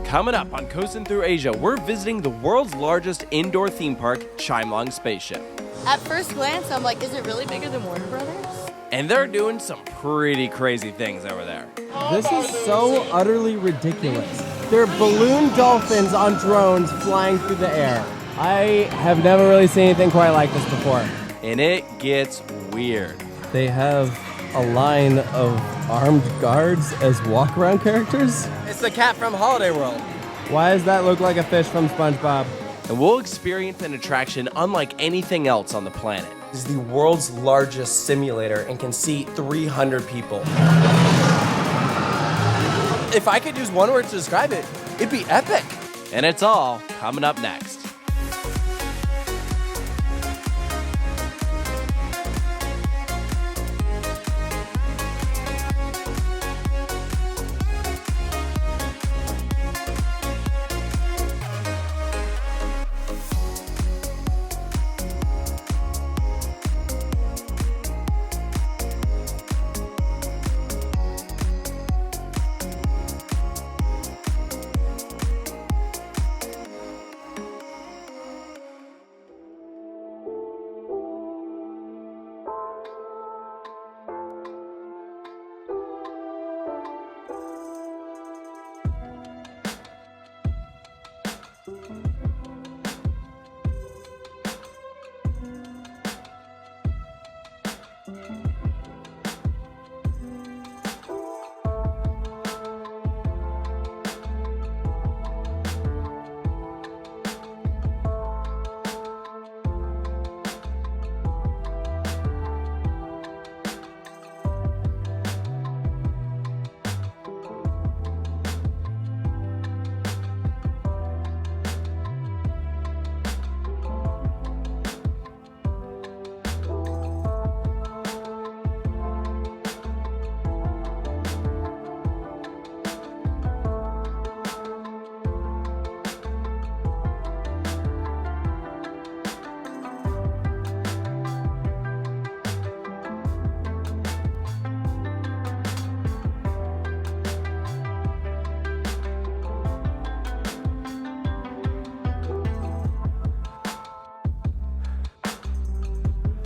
Coming up on Coasting Through Asia, we're visiting the world's largest indoor theme park, Chimelong Spaceship. At first glance, I'm like, is it really bigger than Warner Brothers? And they're doing some pretty crazy things over there. This is so utterly ridiculous. There are balloon dolphins on drones flying through the air. I have never really seen anything quite like this before. And it gets weird. They have a line of armed guards as walk-around characters? It's the cat from Holiday World. Why does that look like a fish from SpongeBob? And we'll experience an attraction unlike anything else on the planet. This is the world's largest simulator and can seat 300 people. If I could use one word to describe it, it'd be epic. And it's all coming up next.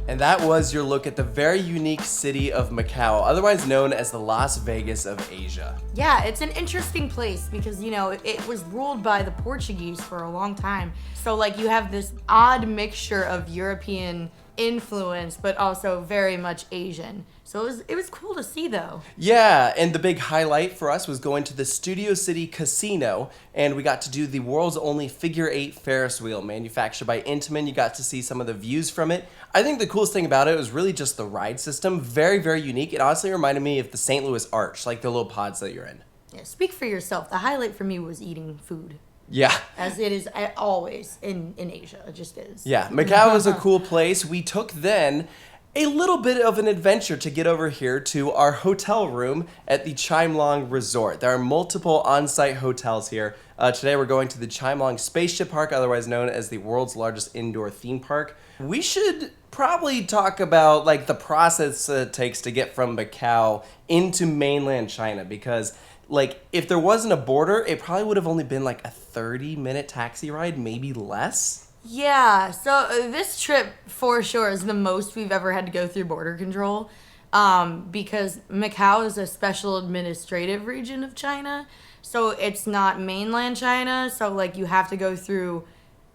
And that was your look at the very unique city of Macau, otherwise known as the Las Vegas of Asia. Yeah, it's an interesting place because, you know, it was ruled by the Portuguese for a long time. So, like, you have this odd mixture of European influence, but also very much Asian. So it was cool to see, though. Yeah, and the big highlight for us was going to the Studio City Casino, and we got to do the world's only figure-8 Ferris wheel manufactured by Inta. You got to see some of the views from it. I think the coolest thing about it was really just the ride system. Very, very unique. It honestly reminded me of the St. Louis Arch, like the little pods that you're in. Yeah, speak for yourself. The highlight for me was eating food. Yeah. As it is always in Asia. It just is. Yeah, Macau is a cool place. We took then a little bit of an adventure to get over here to our hotel room at the Chimelong Resort. There are multiple on-site hotels here. Today we're going to the Chimelong Spaceship Park, otherwise known as the world's largest indoor theme park. We should probably talk about like the process it takes to get from Macau into mainland China, because like if there wasn't a border, it probably would have only been like a 30-minute taxi ride, maybe less. Yeah, so this trip for sure is the most we've ever had to go through border control, because Macau is a special administrative region of China, so it's not mainland China, so like you have to go through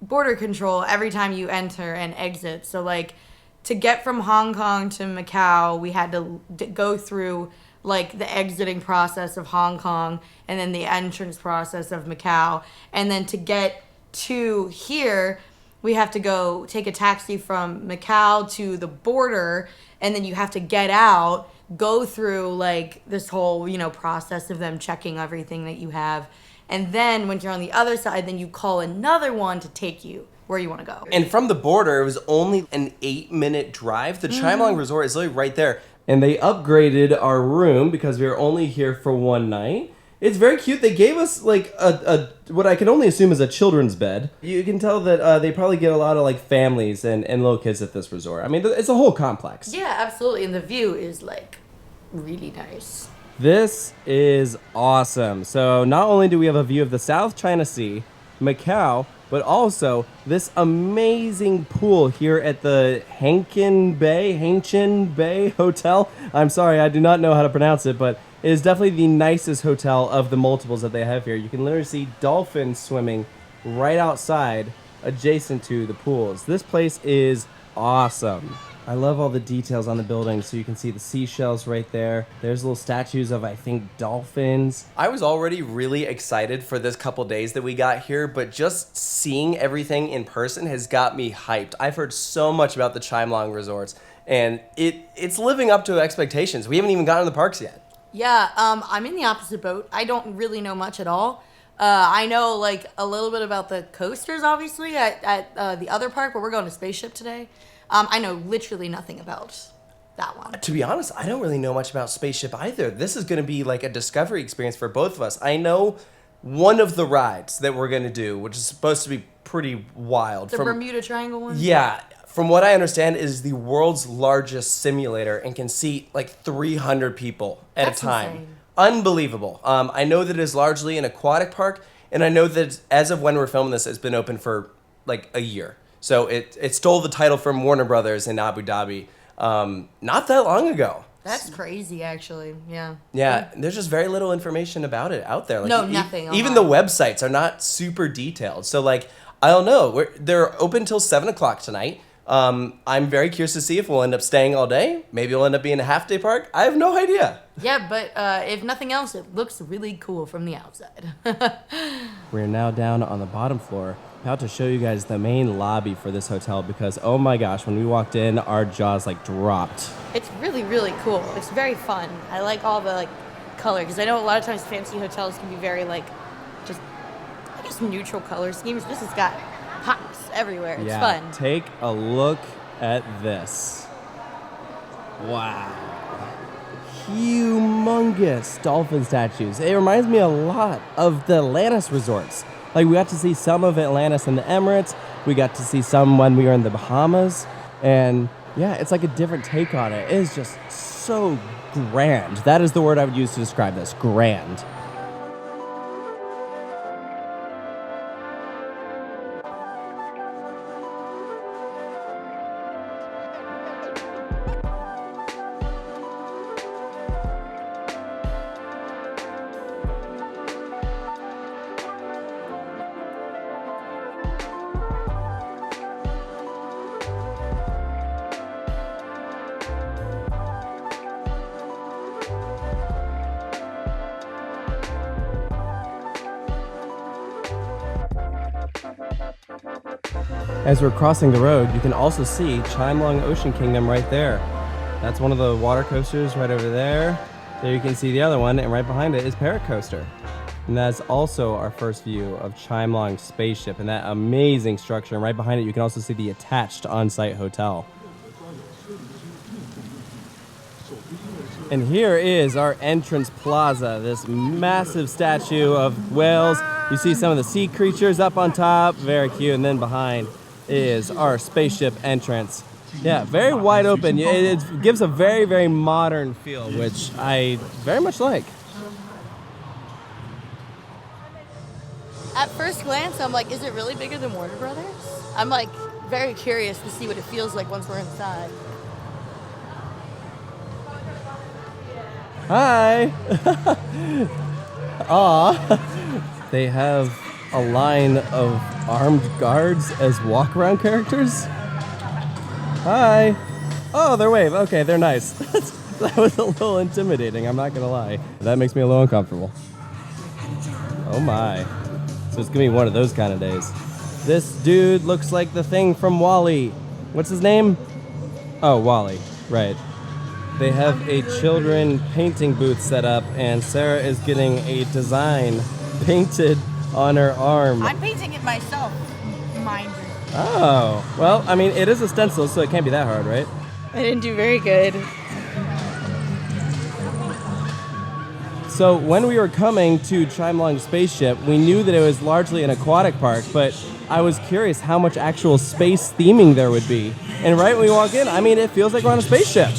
border control every time you enter and exit. So like to get from Hong Kong to Macau, we had to go through like the exiting process of Hong Kong and then the entrance process of Macau, and then to get to here we have to go take a taxi from Macau to the border, and then you have to get out, go through like this whole, you know, process of them checking everything that you have. And then when you're on the other side, then you call another one to take you where you want to go. And from the border, it was only an 8-minute drive. The Chimelong Resort is literally right there. And they upgraded our room because we were only here for one night. It's very cute. They gave us like a what I can only assume is a children's bed. You can tell that they probably get a lot of like families and little kids at this resort. I mean, it's a whole complex. Yeah, absolutely. And the view is like really nice. This is awesome. So not only do we have a view of the South China Sea, Macau, but also this amazing pool here at the Hengqin Bay Hotel. I'm sorry, I do not know how to pronounce it, but it is definitely the nicest hotel of the multiples that they have here. You can literally see dolphins swimming right outside adjacent to the pools. This place is awesome. I love all the details on the building. So you can see the seashells right there. There's little statues of, I think, dolphins. I was already really excited for this couple days that we got here, but just seeing everything in person has got me hyped. I've heard so much about the Chimelong resorts, and it's living up to expectations. We haven't even gotten to the parks yet. Yeah, I'm in the opposite boat. I don't really know much at all. I know like a little bit about the coasters, obviously, at the other park, but we're going to Spaceship today. I know literally nothing about that one. To be honest, I don't really know much about Spaceship either. This is going to be like a discovery experience for both of us. I know one of the rides that we're going to do, which is supposed to be pretty wild. The Bermuda Triangle one? Yeah. From what I understand, it is the world's largest simulator and can seat like 300 people at a time. Insane. Unbelievable. I know that it is largely an aquatic park, and I know that as of when we're filming this, it's been open for like a year. So it stole the title from Warner Brothers in Abu Dhabi not that long ago. That's crazy, actually. Yeah. Yeah, there's just very little information about it out there. Like, No, nothing Even online. the websites are not super detailed. So, like, I don't know. They're open till 7 o'clock tonight. I'm very curious to see if we'll end up staying all day. Maybe it'll end up being a half-day park. I have no idea. Yeah, but if nothing else, it looks really cool from the outside. We're now down on the bottom floor, about to show you guys the main lobby for this hotel because, oh my gosh, when we walked in, our jaws like dropped. It's really, really cool. It's very fun. I like all the like color because I know a lot of times fancy hotels can be very like just, I guess, neutral color schemes. This has got pops everywhere. It's fun. Take a look at this. Wow. Humongous dolphin statues. It reminds me a lot of the Atlantis resorts. Like, we got to see some of Atlantis in the Emirates. We got to see some when we were in the Bahamas. And yeah, it's like a different take on it. It is just so grand. That is the word I would use to describe this. Grand. As we're crossing the road, you can also see Chimelong Ocean Kingdom right there. That's one of the water coasters right over there. There you can see the other one, and right behind it is Parrot Coaster. And that's also our first view of Chimelong Spaceship and that amazing structure. And right behind it, you can also see the attached on-site hotel. And here is our entrance plaza, this massive statue of whales. You see some of the sea creatures up on top, very cute, and then behind is our spaceship entrance. Yeah, very wide open. It gives a very, very modern feel, which I very much like. At first glance, I'm like, is it really bigger than Warner Brothers? I'm like very curious to see what it feels like once we're inside. Hi! Aw. They have a line of armed guards as walk-around characters. Hi! Oh, they're wave. Okay, they're nice. That was a little intimidating, I'm not gonna lie. That makes me a little uncomfortable. Oh my. So it's gonna be one of those kind of days. This dude looks like the thing from WALL-E. What's his name? Oh, WALL-E, right. They have a children painting booth set up, and Sarah is getting a design painted on her arm. I'm painting it myself, mind you. Oh, well, I mean, it is a stencil, so it can't be that hard, right? I didn't do very good. So when we were coming to Chimelong Spaceship, we knew that it was largely an aquatic park, but I was curious how much actual space theming there would be. And right when we walk in, I mean, it feels like we're on a spaceship.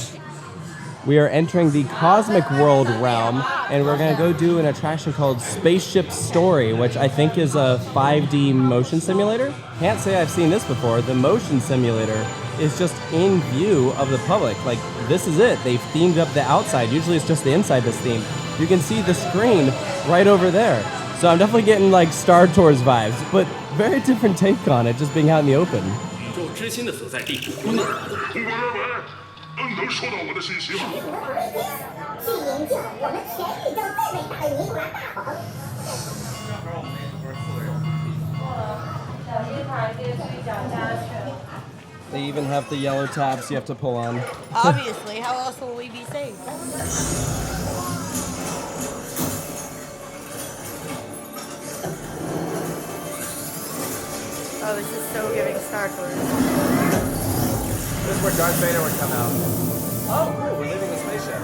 We are entering the Cosmic World realm, and we're gonna go do an attraction called Spaceship Story, which I think is a 5D motion simulator. Can't say I've seen this before. The motion simulator is just in view of the public. Like, this is it. They've themed up the outside. Usually it's just the inside that's themed. You can see the screen right over there. So I'm definitely getting like Star Tours vibes, but very different take on it, just being out in the open. 能收到我的信息吗？去营救我们全宇宙最伟大的尼古拉大王。 They even have the yellow tabs you have to pull on. Obviously, how else will we be safe? Oh, this is so giving Star Tours. This is where Darth Vader would come out. Oh, cool. We're leaving the spaceship.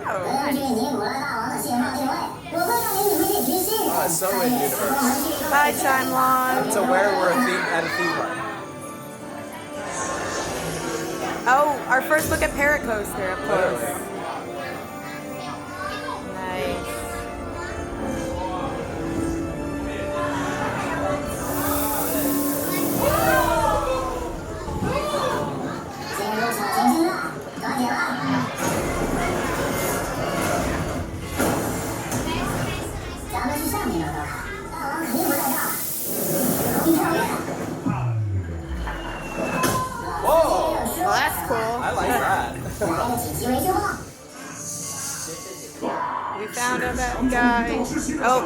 Oh, 根据尼古拉大王的信号定位，我会让你们这群新人 Submarine Universe. bye, Chimelong. So where we're at a theme park. Oh, our first look at Parrot Coaster up close. Nice. Whoa! Well, that's cool. I like that. We found a bad guy. Oh.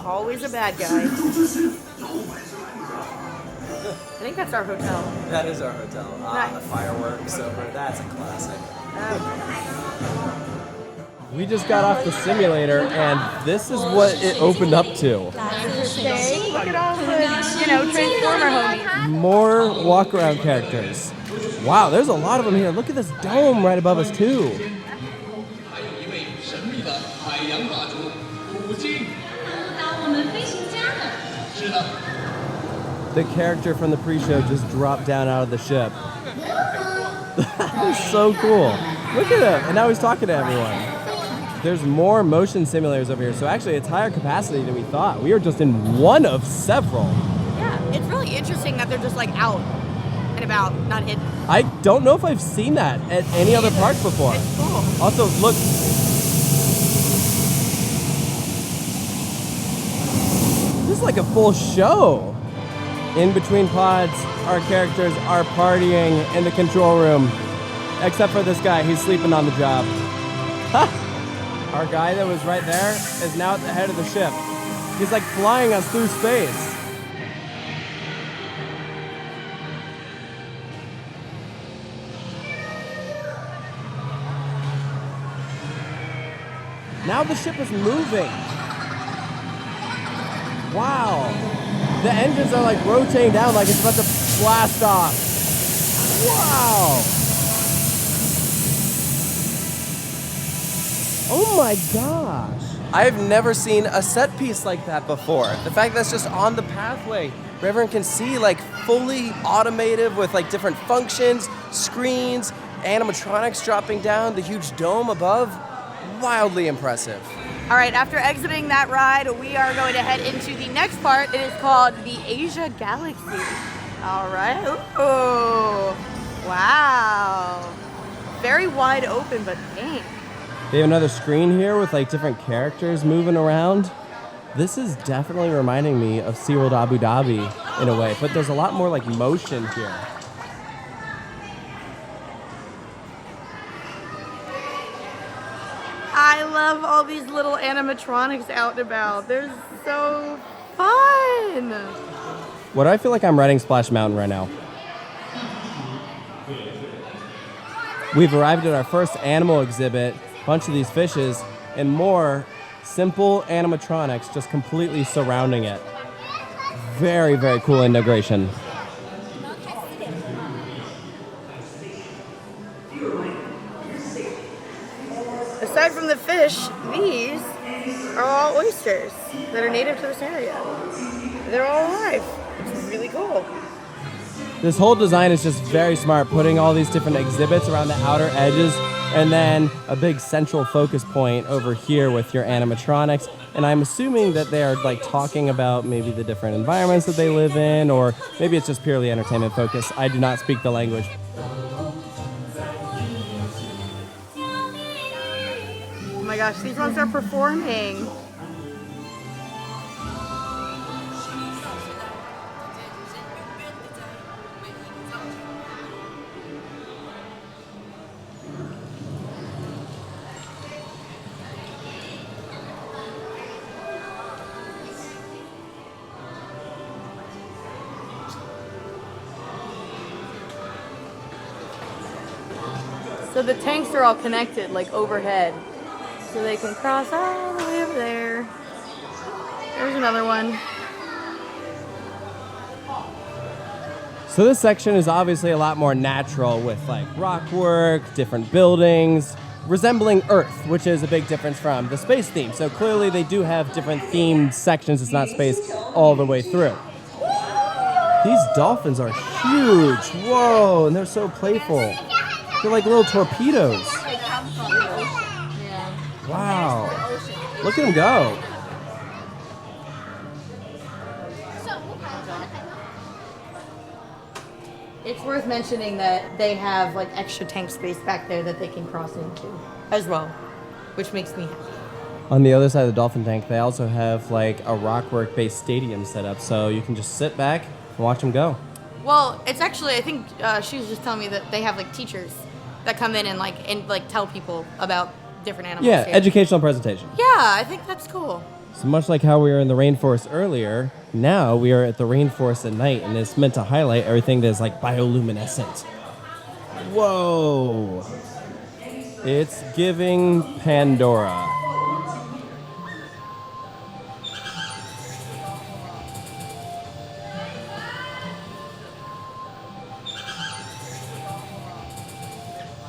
Always a bad guy. I think that's our hotel. That is our hotel. Nice. The fireworks over. That's a classic. We just got off the simulator, and this is what it opened up to. Look at all the, Transformer homies. More walk-around characters. Wow, there's a lot of them here. Look at this dome right above us, too. The character from the pre-show just dropped down out of the ship. That is so cool. Look at him. And now he's talking to everyone. There's more motion simulators over here, so actually it's higher capacity than we thought. We are just in one of several. Yeah, it's really interesting that they're just like out and about, not hidden. I don't know if I've seen that at any other park before. It's cool. Also, look. This is like a full show. In between pods, our characters are partying in the control room. Except for this guy, he's sleeping on the job. Ha! Our guy that was right there is now at the head of the ship. He's like flying us through space. Now the ship is moving. Wow. The engines are like rotating down like it's about to blast off. Wow. Oh my gosh. I've never seen a set piece like that before. The fact that's just on the pathway, where everyone can see like fully automated with like different functions, screens, animatronics dropping down, the huge dome above. Wildly impressive. All right, after exiting that ride, we are going to head into the next part. It is called the Asia Galaxy. All right. Ooh. Wow. Very wide open, but dang. They have another screen here with like different characters moving around. This is definitely reminding me of SeaWorld Abu Dhabi in a way, but there's a lot more like motion here. I love all these little animatronics out and about. They're so fun. What do I feel like I'm riding Splash Mountain right now? We've arrived at our first animal exhibit, a bunch of these fishes, and more simple animatronics just completely surrounding it. Very, very cool integration. Aside from the fish, these are all oysters that are native to this area. They're all alive. It's really cool. This whole design is just very smart, putting all these different exhibits around the outer edges, and then a big central focus point over here with your animatronics. And I'm assuming that they are like talking about maybe the different environments that they live in, or maybe it's just purely entertainment focused. I do not speak the language. Oh my gosh, these ones are performing. So the tanks are all connected, like overhead. So they can cross all the way over there. There's another one. So this section is obviously a lot more natural with like rock work, different buildings, resembling Earth, which is a big difference from the space theme. So clearly they do have different themed sections. It's not space all the way through. These dolphins are huge. Whoa, and they're so playful. They're like little torpedoes. Yeah. Wow. Look at them go. It's worth mentioning that they have like extra tank space back there that they can cross into as well, which makes me happy. On the other side of the dolphin tank, they also have like a rockwork-based stadium set up, so you can just sit back and watch them go. Well, it's actually, I think she was just telling me that they have like teachers that come in and like tell people about different animals. Yeah, here. educational presentation. Yeah, I think that's cool. So much like how we were in the rainforest earlier, now we are at the rainforest at night, and it's meant to highlight everything that is like bioluminescent. Whoa! It's giving Pandora.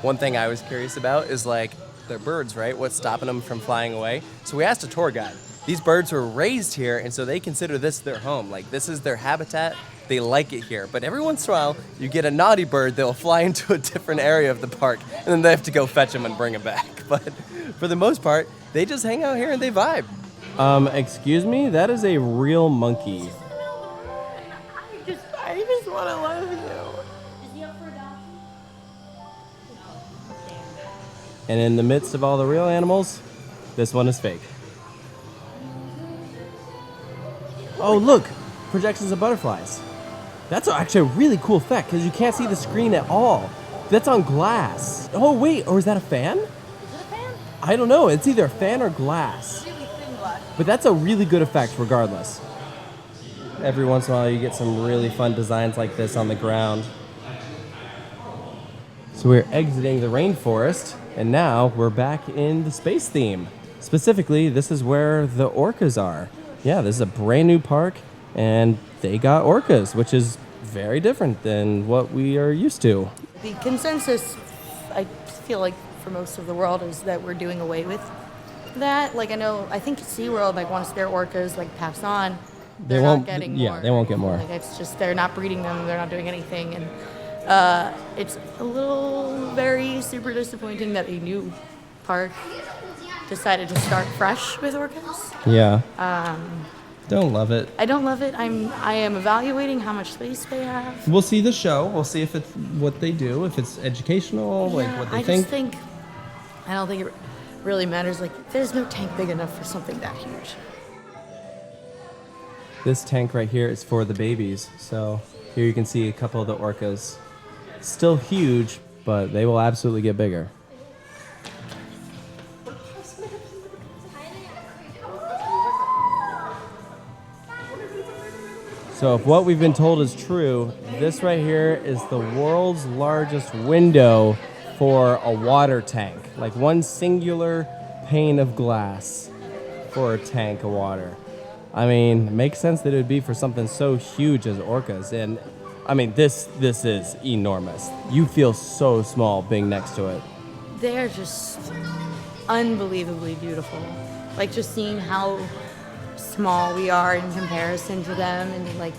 One thing I was curious about is like, they're birds, right? What's stopping them from flying away? So we asked a tour guide. These birds were raised here, and so they consider this their home. Like, this is their habitat. They like it here. But every once in a while, you get a naughty bird that will fly into a different area of the park, and then they have to go fetch them and bring them back. But for the most part, they just hang out here and they vibe. Excuse me? That is a real monkey. I just want to love you. And in the midst of all the real animals, this one is fake. Oh, look! Projections of butterflies. That's actually a really cool effect because you can't see the screen at all. That's on glass. Oh, wait, or is that a fan? Is it a fan? I don't know. It's either a fan or glass. Really thin glass. But that's a really good effect regardless. Every once in a while you get some really fun designs like this on the ground. So we're exiting the rainforest, and now we're back in the space theme. Specifically, this is where the orcas are. Yeah, this is a brand new park, and they got orcas, which is very different than what we are used to. The consensus, I feel like for most of the world, is that we're doing away with that. Like I think SeaWorld, like once their orcas like pass on, they're won't- not getting yeah, more. they won't get more. Like it's just they're not breeding them, they're not doing anything, and it's a little very super disappointing that a new park decided to start fresh with orcas. Yeah. Don't love it. I don't love it. I am evaluating how much space they have. We'll see the show. We'll see if it's what they do, if it's educational, like what they I think. just think I don't think it really matters. Like there's no tank big enough for something that huge. This tank right here is for the babies. So here you can see a couple of the orcas. Still huge, but they will absolutely get bigger. So if what we've been told is true, this right here is the world's largest window for a water tank. Like one singular pane of glass for a tank of water. I mean, it makes sense that it would be for something so huge as orcas. And I mean, this is enormous. You feel so small being next to it. They're just unbelievably beautiful. Like just seeing how small we are in comparison to them, and like,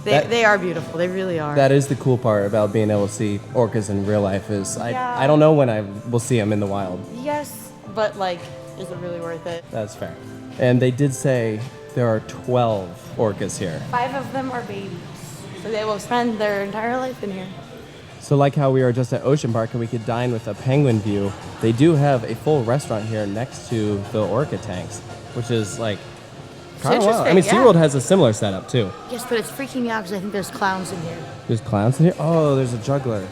They are beautiful. They really are. That is the cool part about being able to see orcas in real life is I don't know when I will see them in the wild. Yes, but like, is it really worth it? That's fair. And they did say there are 12 orcas here. 5 of them are babies, so they will spend their entire life in here. So like how we were just at Ocean Park and we could dine with a penguin view, they do have a full restaurant here next to the orca tanks, which is like kind of wild. I mean, SeaWorld has a similar setup too. Yes, but it's freaking me out because I think there's clowns in here. There's clowns in here? Oh, there's a juggler.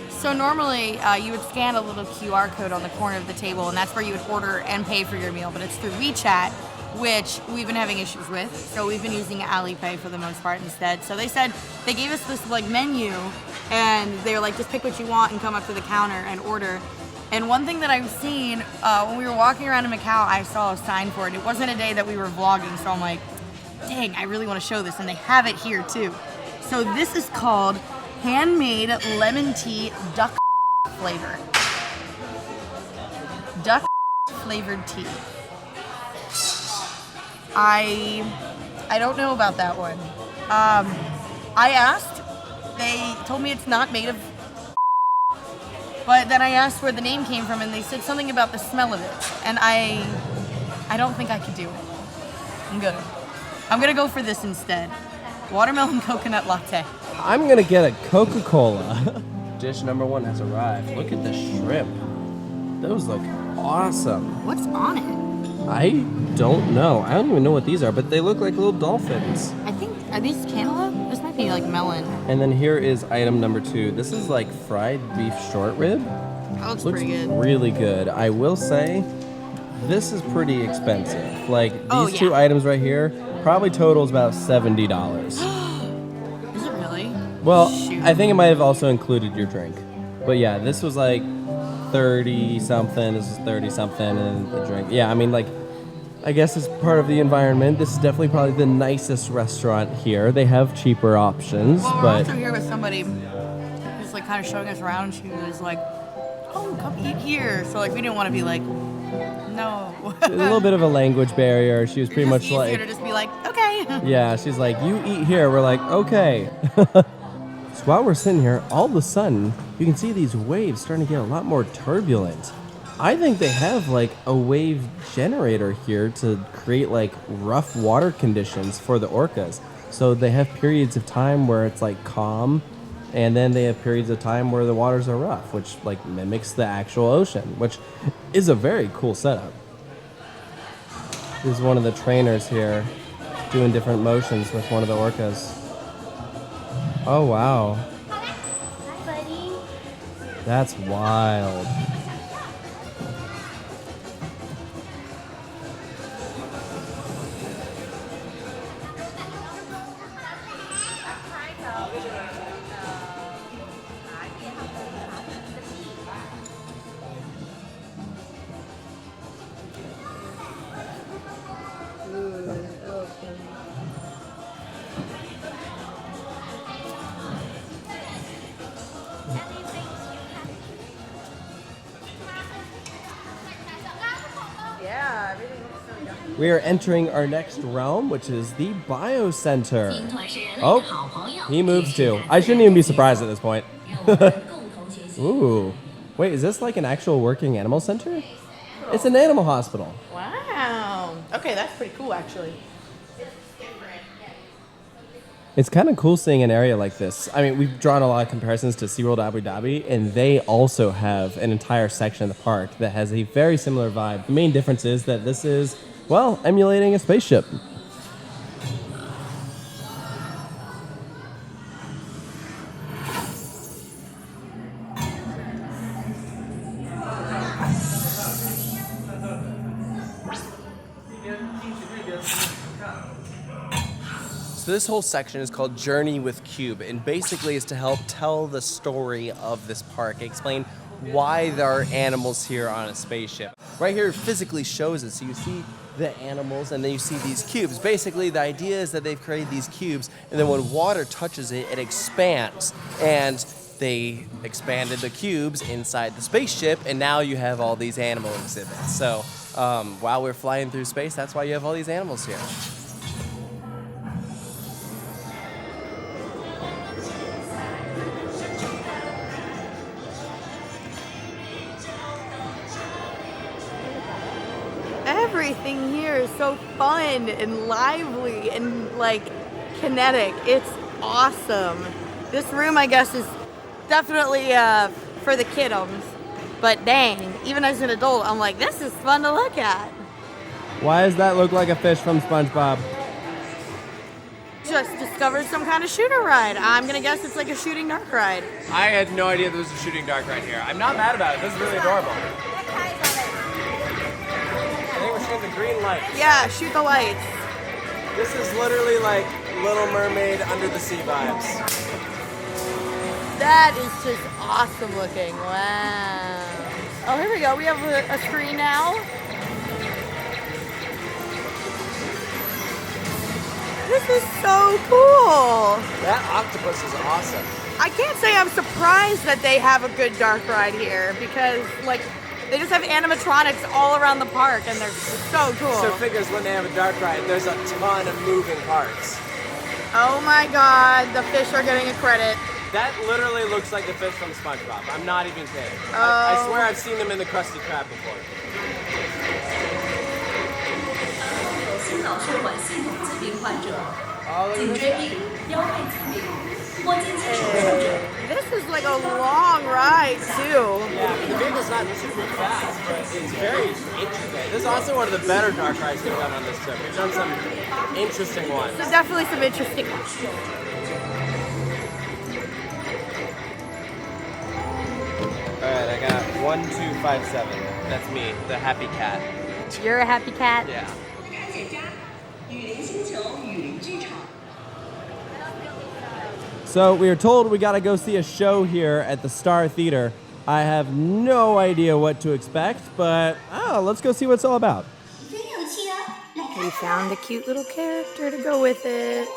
So normally you would scan a little QR code on the corner of the table, and that's where you would order and pay for your meal. But it's through WeChat, which we've been having issues with. So we've been using Alipay for the most part instead. So they said they gave us this like menu, and they were like, just pick what you want and come up to the counter and order. And one thing that I've seen when we were walking around in Macau, I saw a sign for it. It wasn't a day that we were vlogging, so I'm like, dang, I really want to show this, and they have it here too. So this is called handmade lemon tea duck flavor. Duck flavored tea. I don't know about that one. I asked. They told me it's not made of. But then I asked where the name came from, and they said something about the smell of it. And I don't think I could do it. I'm good. I'm gonna go for this instead. Watermelon coconut latte. I'm gonna get a Coca-Cola. Dish number 1 has arrived. Look at the shrimp. Those look awesome. What's on it? I don't know. I don't even know what these are, but they look like little dolphins. I think, are these cantaloupe? This might be like melon. And then here is item number 2. This is like fried beef short rib. That looks Looks pretty good. really good. I will say, this is pretty expensive. Like these 2 yeah. items right here probably totals about $70. Is it really? Well, Shoot. I think it might have also included your drink. But yeah, this was like 30 something, this is 30 something, and the drink. Yeah, I mean, like, I guess it's part of the environment. This is definitely probably the nicest restaurant here. They have cheaper options, Well, we're but also here with somebody who's like kind of showing us around, and she was like, oh, come eat here. So like, we didn't want to be like, no. a little bit of a language barrier. She was pretty much easier like, to just be like, okay. yeah, she's like, you eat here. We're like, okay. So while we're sitting here, all of a sudden, you can see these waves starting to get a lot more turbulent. I think they have like a wave generator here to create like rough water conditions for the orcas. So they have periods of time where it's like calm, and then they have periods of time where the waters are rough, which like mimics the actual ocean, which is a very cool setup. This is one of the trainers here doing different motions with one of the orcas. Oh wow. Hi, buddy. That's wild. Yeah, everything looks so yummy. We are entering our next realm, which is the Biocenter. Oh, he moves too. I shouldn't even be surprised at this point. Ooh. Wait, is this like an actual working animal center? It's an animal hospital. Wow. Okay, that's pretty cool actually. It's kind of cool seeing an area like this. I mean, we've drawn a lot of comparisons to SeaWorld Abu Dhabi, and they also have an entire section of the park that has a very similar vibe. The main difference is that this is, well, emulating a spaceship. So this whole section is called Journey with Cube, and basically is to help tell the story of this park, explain why there are animals here on a spaceship. Right here it physically shows it, so you see the animals, and then you see these cubes. Basically, the idea is that they've created these cubes, and then when water touches it, it expands. And they expanded the cubes inside the spaceship, and now you have all these animal exhibits. So while we're flying through space, that's why you have all these animals here. Everything here is so fun and lively and like kinetic. It's awesome. This room, I guess, is definitely for the kiddos. But dang, even as an adult, I'm like, this is fun to look at. Why does that look like a fish from SpongeBob? Just discovered some kind of shooter ride. I'm gonna guess it's like a shooting dark ride. I had no idea there was a shooting dark right here. I'm not mad about it. This is really adorable. I think we're shooting the green light. Yeah, shoot the lights. This is literally like Little Mermaid under the sea vibes. That is just awesome looking. Wow. Oh, here we go. We have a screen now. This is so cool. That octopus is awesome. I can't say I'm surprised that they have a good dark ride here because, like, they just have animatronics all around the park and they're so cool. So figures when they have a dark ride, there's a ton of moving parts. Oh my god, the fish are getting a credit. That literally looks like the fish from SpongeBob. I'm not even kidding. Oh. I swear I've seen them in the Krusty Krab before. 心脑血管系统疾病患者、颈椎病、腰背疾病、摸肩牵手患者。 This is like a long ride too. Yeah, the vehicle's not super fast, but it's very intricate. This is also one of the better dark rides we've done on this trip. We've done some interesting ones. So definitely some interesting ones. Alright, I got 1257. That's me, the happy cat. You're a happy cat? Yeah. 探险家，雨林星球雨林剧场。 So we were told we gotta go see a show here at the Star Theater. I have no idea what to expect, but let's go see what it's all about. 真有趣哦！来看 We found a cute little character to go with it.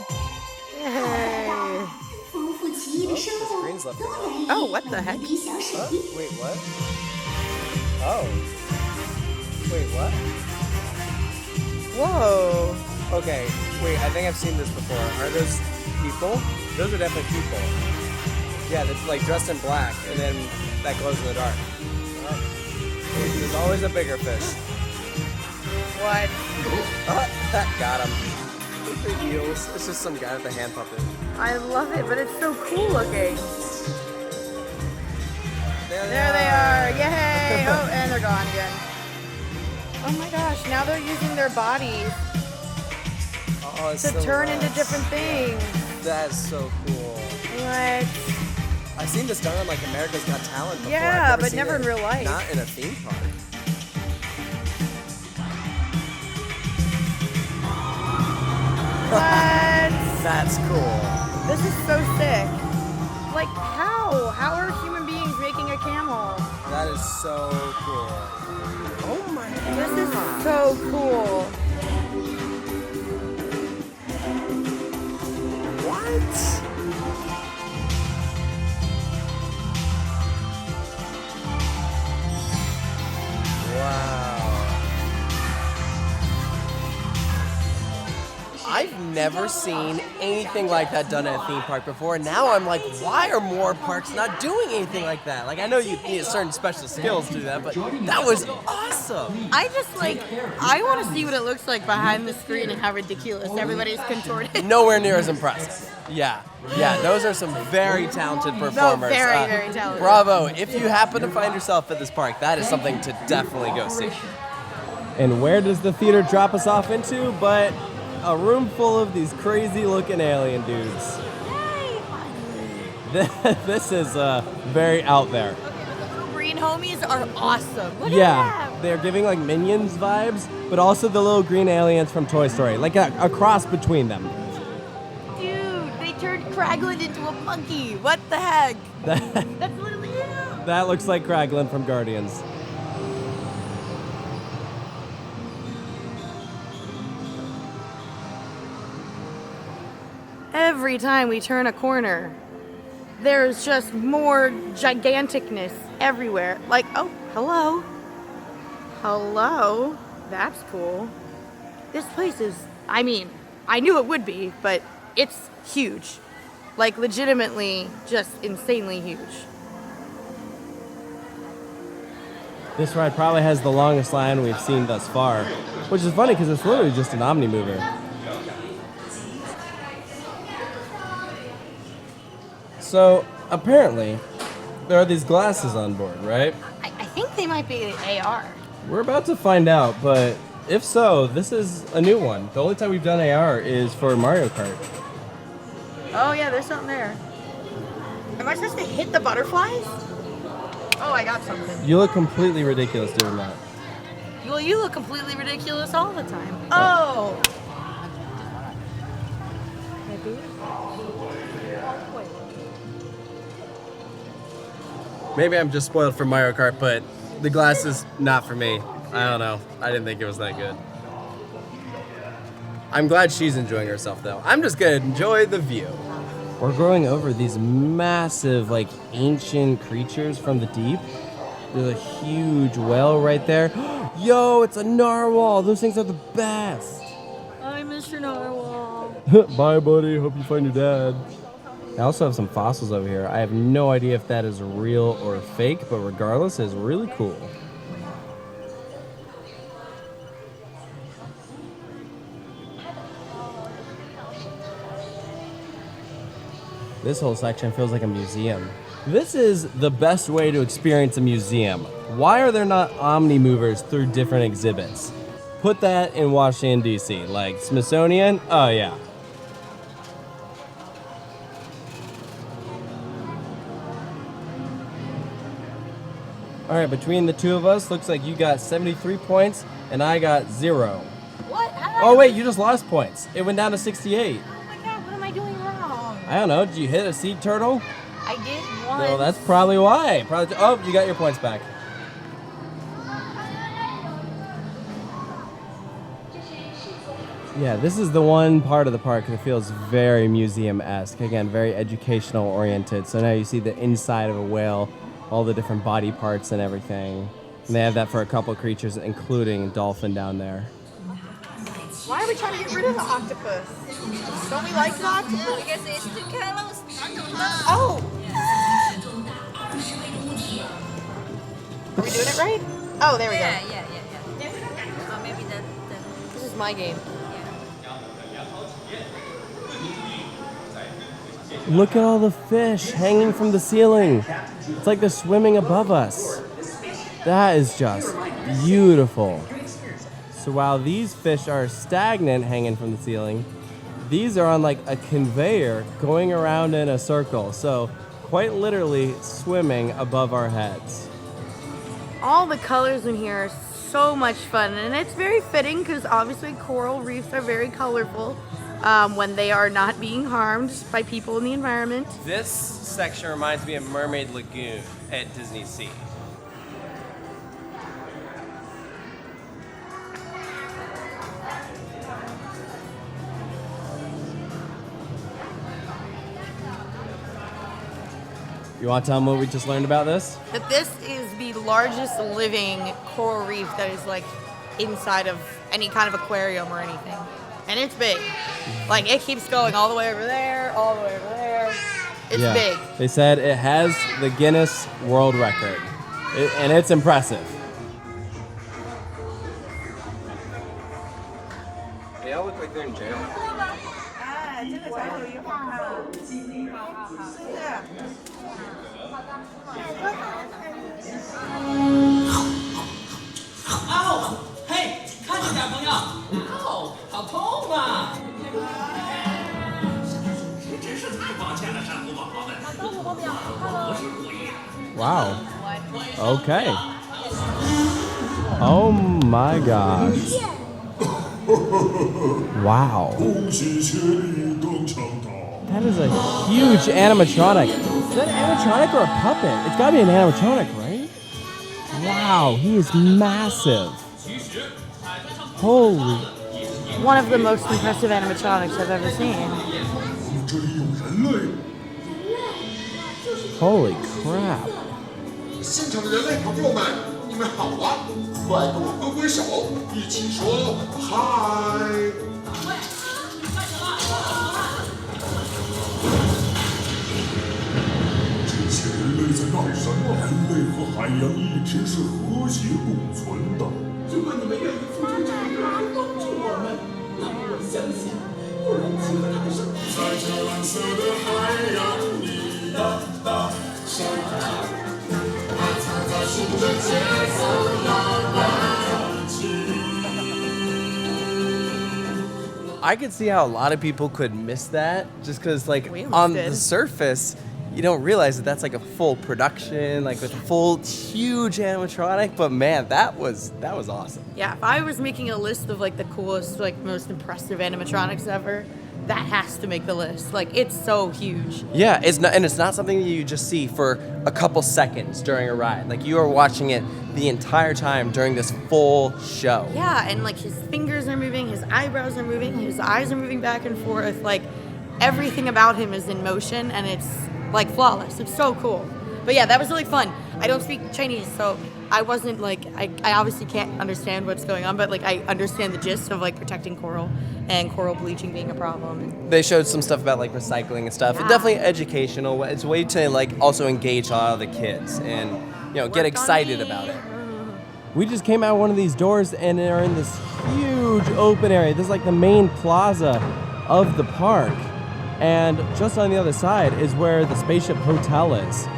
Yay. 丰富奇异的生物， screen's left 多元意义 Oh, what the heck? 比小水滴。 Wait, what? Oh. Wait, what? Whoa. Okay, wait, I think I've seen this before. Are those people? Those are definitely people. Yeah, that's like dressed in black, and then that glows in the dark. Oh. There's always a bigger fish. What? Got him. Big eels. It's just some guy with a hand puppet. I love it, but it's so cool looking. There There they are. Yay. Oh, and they're gone again. Oh my gosh, now they're using their bodies Oh, it's to so turn into nice. different things. That's so cool. What? I've seen this done on like America's Got Talent before. Yeah, I've but seen never it in real life. Not in a theme park. What? That's cool. This is so sick. Like, how? How are human beings making a camel? That is so cool. Oh my god. This is so cool. What? Wow. I've never seen anything like that done at a theme park before. Now I'm like, why are more parks not doing anything like that? Like, I know you need certain special skills to do that, but that was awesome. I just like, I want to see what it looks like behind the screen and how ridiculous everybody's contorted. Nowhere near as impressive. Yeah, those are some very talented performers. very, very talented. Bravo. If you happen to find yourself at this park, that is something to definitely go see. And where does the theater drop us off into? But a room full of these crazy looking alien dudes. This is very out there. The little green homies are awesome. Look at Yeah, them. they're giving like Minions vibes, but also the little green aliens from Toy Story, like a cross between them. Dude, they turned Kraglin into a monkey. What the heck? That's literally him. That looks like Kraglin from Guardians. every time we turn a corner, there's just more giganticness everywhere. Like, oh, hello. Hello. That's cool. This place is, I mean, I knew it would be, but it's huge. Like, legitimately just insanely huge. This ride probably has the longest line we've seen thus far, which is funny because it's literally just an Omni mover. So, apparently, there are these glasses on board, right? I think they might be AR. We're about to find out, but if so, this is a new one. The only time we've done AR is for Mario Kart. Oh yeah, there's something there. Am I supposed to hit the butterflies? Oh, I got something. You look completely ridiculous doing that. Well, you look completely ridiculous all the time. Oh! Maybe I'm just spoiled for Mario Kart, but the glasses, not for me. I don't know. I didn't think it was that good. I'm glad she's enjoying herself, though. I'm just gonna enjoy the view. We're going over these massive, like, ancient creatures from the deep. There's a huge whale right there. Yo, it's a narwhal. Those things are the best. Hi, Mr. Narwhal. Bye, buddy. Hope you find your dad. I also have some fossils over here. I have no idea if that is real or fake, but regardless, it's really cool. This whole section feels like a museum. This is the best way to experience a museum. Why are there not Omni movers through different exhibits? Put that in Washington, D.C. Like Smithsonian? Oh, yeah. All right, between the two of us, looks like you got 73 points and I got 0. What? Oh, wait, you just lost points. It went down to 68. Oh my god, what am I doing wrong? I don't know. Did you hit a sea turtle? I did once. No, that's probably why. Oh, you got your points back. Yeah, this is the one part of the park that feels very museum-esque. Again, very educational oriented. So now you see the inside of a whale, all the different body parts and everything. And they have that for a couple of creatures, including Dolphin down there. Why are we trying to get rid of the octopus? Don't we like the octopus? Because it's too close. Oh! Are we doing it right? Oh, there we go. Yeah. Or maybe that. This is my game. Look at all the fish hanging from the ceiling. It's like they're swimming above us. That is just beautiful. So while these fish are stagnant hanging from the ceiling, these are on like a conveyor going around in a circle. So quite literally swimming above our heads. All the colors in here are so much fun, and it's very fitting because obviously coral reefs are very colorful when they are not being harmed by people in the environment. This section reminds me of Mermaid Lagoon at Disney Sea. You want to tell them what we just learned about this? That this is the largest living coral reef that is like inside of any kind of aquarium or anything. And it's big. Like it keeps going all the way over there, all the way over there. It's big. They said it has the Guinness World Record. And it's impressive. They all look like they're in jail. Wow. Okay. Oh my gosh. Wow. That is a huge animatronic. Is that an animatronic or a puppet? It's gotta be an animatronic, right? Wow, he is massive. Holy. One of the most impressive animatronics I've ever seen. 这里有人类。 Holy crap. 现场的人类朋友们，你们好啊！快跟我挥挥手，一起说嗨！这些人类在干什么？人类和海洋一直是和谐共存的。如果你们愿意付出这么多来帮助我们，那么我相信不能欺负他们生活。在这蓝色的海洋里，啦啦，小海。 I could see how a lot of people could miss that just because, like, We almost on did. the surface, you don't realize that that's like a full production, like with a full, huge animatronic. But man, that was awesome. Yeah, if I was making a list of like the coolest, like most impressive animatronics ever, that has to make the list. Like, it's so huge. Yeah, it's not something that you just see for a couple seconds during a ride. Like, you are watching it the entire time during this full show. Yeah, and like his fingers are moving, his eyebrows are moving, his eyes are moving back and forth. Like, everything about him is in motion, and it's like flawless. It's so cool. But yeah, that was really fun. I don't speak Chinese, so I wasn't like, I obviously can't understand what's going on, but like I understand the gist of like protecting coral and coral bleaching being a problem. They showed some stuff about like recycling and stuff. Yeah. It's definitely educational. It's a way to like also engage a lot of the kids and, you know, get excited about it. We just came out one of these doors and are in this huge open area. This is like the main plaza of the park. And just on the other side is where the Spaceship Hotel is.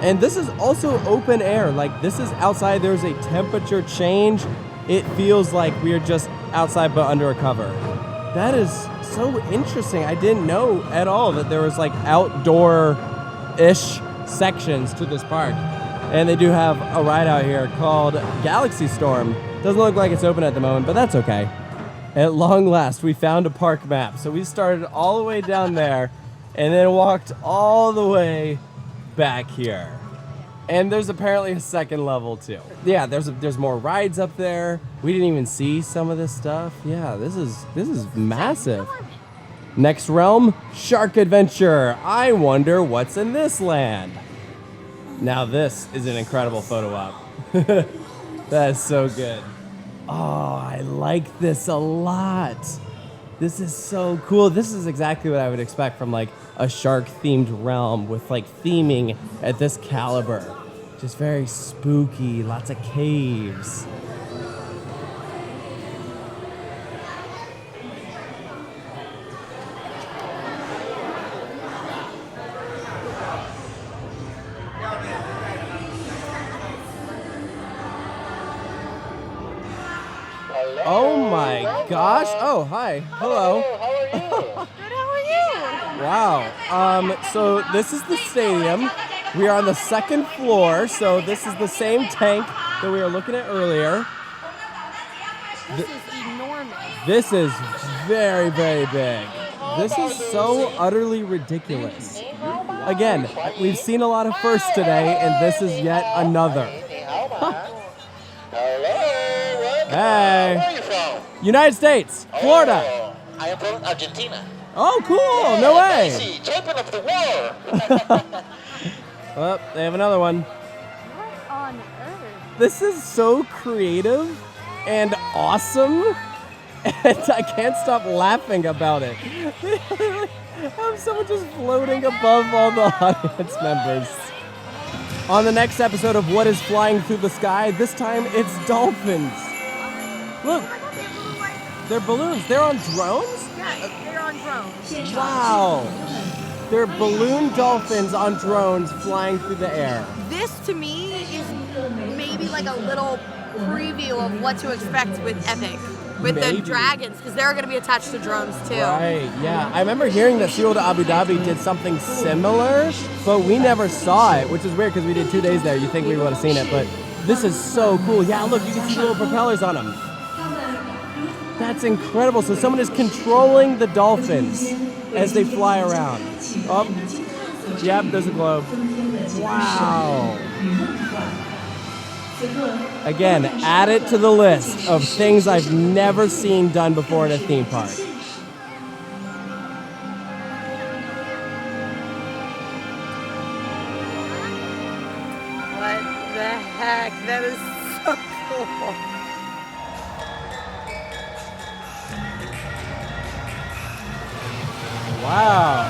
And this is also open air. Like, this is outside. There's a temperature change. It feels like we're just outside but under a cover. That is so interesting. I didn't know at all that there was like outdoor-ish sections to this park. And they do have a ride out here called Galaxy Storm. Doesn't look like it's open at the moment, but that's okay. At long last, we found a park map. So we started all the way down there and then walked all the way back here. And there's apparently a second level too. Yeah, there's more rides up there. We didn't even see some of this stuff. Yeah, this is massive. Next realm, Shark Adventure. I wonder what's in this land. Now this is an incredible photo op. That is so good. Oh, I like this a lot. This is so cool. This is exactly what I would expect from like a shark-themed realm with like theming at this caliber. Just very spooky, lots of caves. Oh my gosh. Oh, hi. Hello. How are you? Good, how are you? Wow. So this is the stadium. We are on the second floor, so this is the same tank that we were looking at earlier. This is enormous. This is very, very big. This is so utterly ridiculous. Again, we've seen a lot of firsts today, and this is yet another. Hello. Hey. Where are you from? United States, Florida. Oh, I am from Argentina. Oh, cool. No way. Messi, champion of the world. Oh, they have another one. What on earth? This is so creative and awesome, and I can't stop laughing about it. Have someone just floating above all the audience members. On the next episode of What is Flying Through the Sky, this time it's dolphins. Look, they're balloons. They're on drones? Yeah, they're on drones. Wow. They're balloon dolphins on drones flying through the air. This to me is maybe like a little preview of what to expect with Epic, with Maybe. the dragons, because they're going to be attached to drones too. Right, yeah. I remember hearing that SeaWorld Abu Dhabi did something similar, but we never saw it, which is weird because we did 2 days there. You think we would have seen it, but this is so cool. Yeah, look, you can see little propellers on them. That's incredible. So someone is controlling the dolphins as they fly around. Oh, yep, there's a globe. Wow. Again, add it to the list of things I've never seen done before at a theme park. That is so cool. Wow.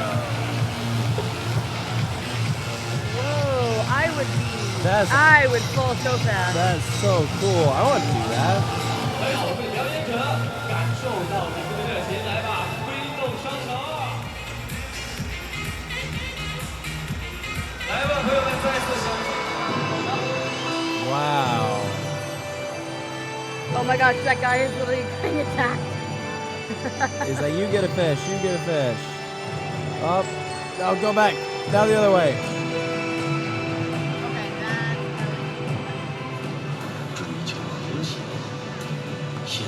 Whoa, That's I would fall so fast. that's so cool. I want to do that. 来，我们表演者感受到你们的热情，来吧，挥动双手。来吧，朋友们，再次响起。 Wow. Oh my gosh, that guy is literally getting attacked. He's like, you get a fish, you get a fish. Up. Oh, go back. Down the other way. Okay, that's 追求和谐，向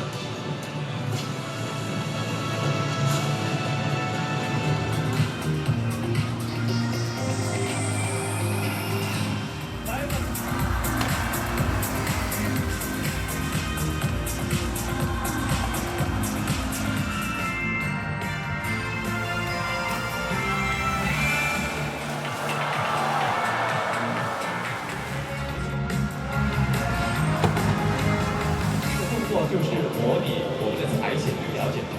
动作就是模拟我们的采血医疗检查。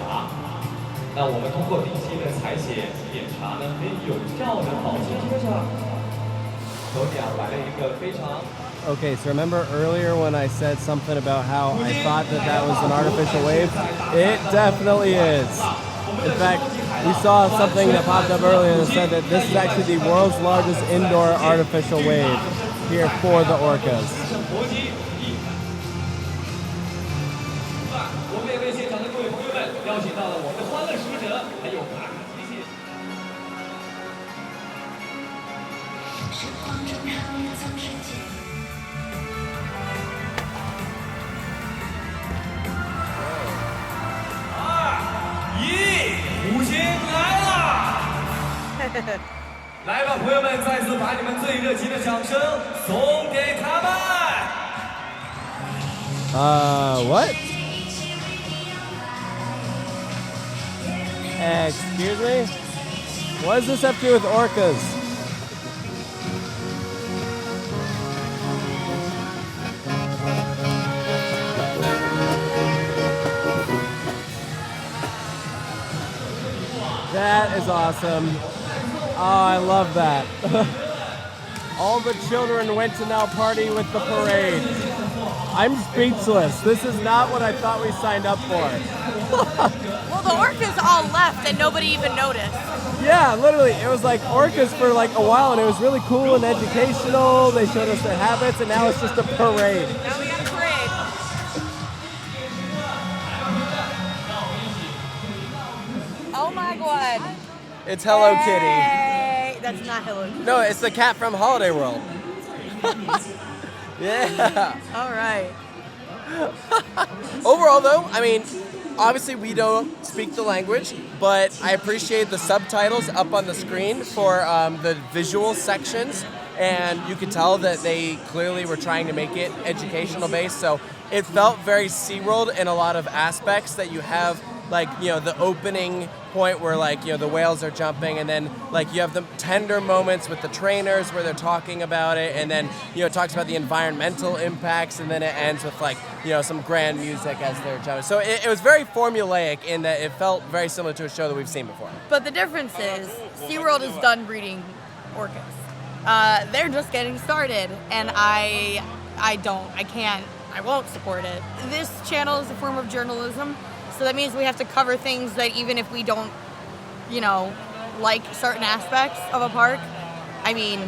那我们通过定期的采血检查呢，可以有效的保持身上。手表摆了一个非常 Okay, so remember earlier when I said something about how I thought that that was an artificial wave? It definitely is. In fact, we saw something that popped up earlier that said that this is actually the world's largest indoor artificial wave here for the orcas. 搏击一。我们也为现场的各位朋友们邀请到了我们的欢乐使者，还有马克机器。 时光正好流走时间。 五星来啦！来吧，朋友们，再次把你们最热情的掌声送给他们。What? Excuse me? What does this have to do with orcas? That is awesome. Oh, I love that. All the children went to now party with the parade. I'm speechless. This is not what I thought we signed up for. Well, the orcas all left and nobody even noticed. Yeah, literally. It was like orcas for like a while and it was really cool and educational. They showed us their habits and now it's just a parade. Now we got a parade. Oh my god. It's Hello Kitty. Hey, that's not Hello Kitty. No, it's the cat from Holiday World. Yeah. All right. Overall, though, I mean, obviously we don't speak the language, but I appreciate the subtitles up on the screen for the visual sections, and you could tell that they clearly were trying to make it educational based. So it felt very SeaWorld in a lot of aspects that you have, like, you know, the opening point where, like, you know, the whales are jumping, and then, like, you have the tender moments with the trainers where they're talking about it, and then, you know, it talks about the environmental impacts, and then it ends with, like, you know, some grand music as they're jumping. So it was very formulaic in that it felt very similar to a show that we've seen before. But the difference is SeaWorld is done breeding orcas. They're just getting started, and I won't support it. This channel is a form of journalism, so that means we have to cover things that even if we don't, you know, like certain aspects of a park, I mean,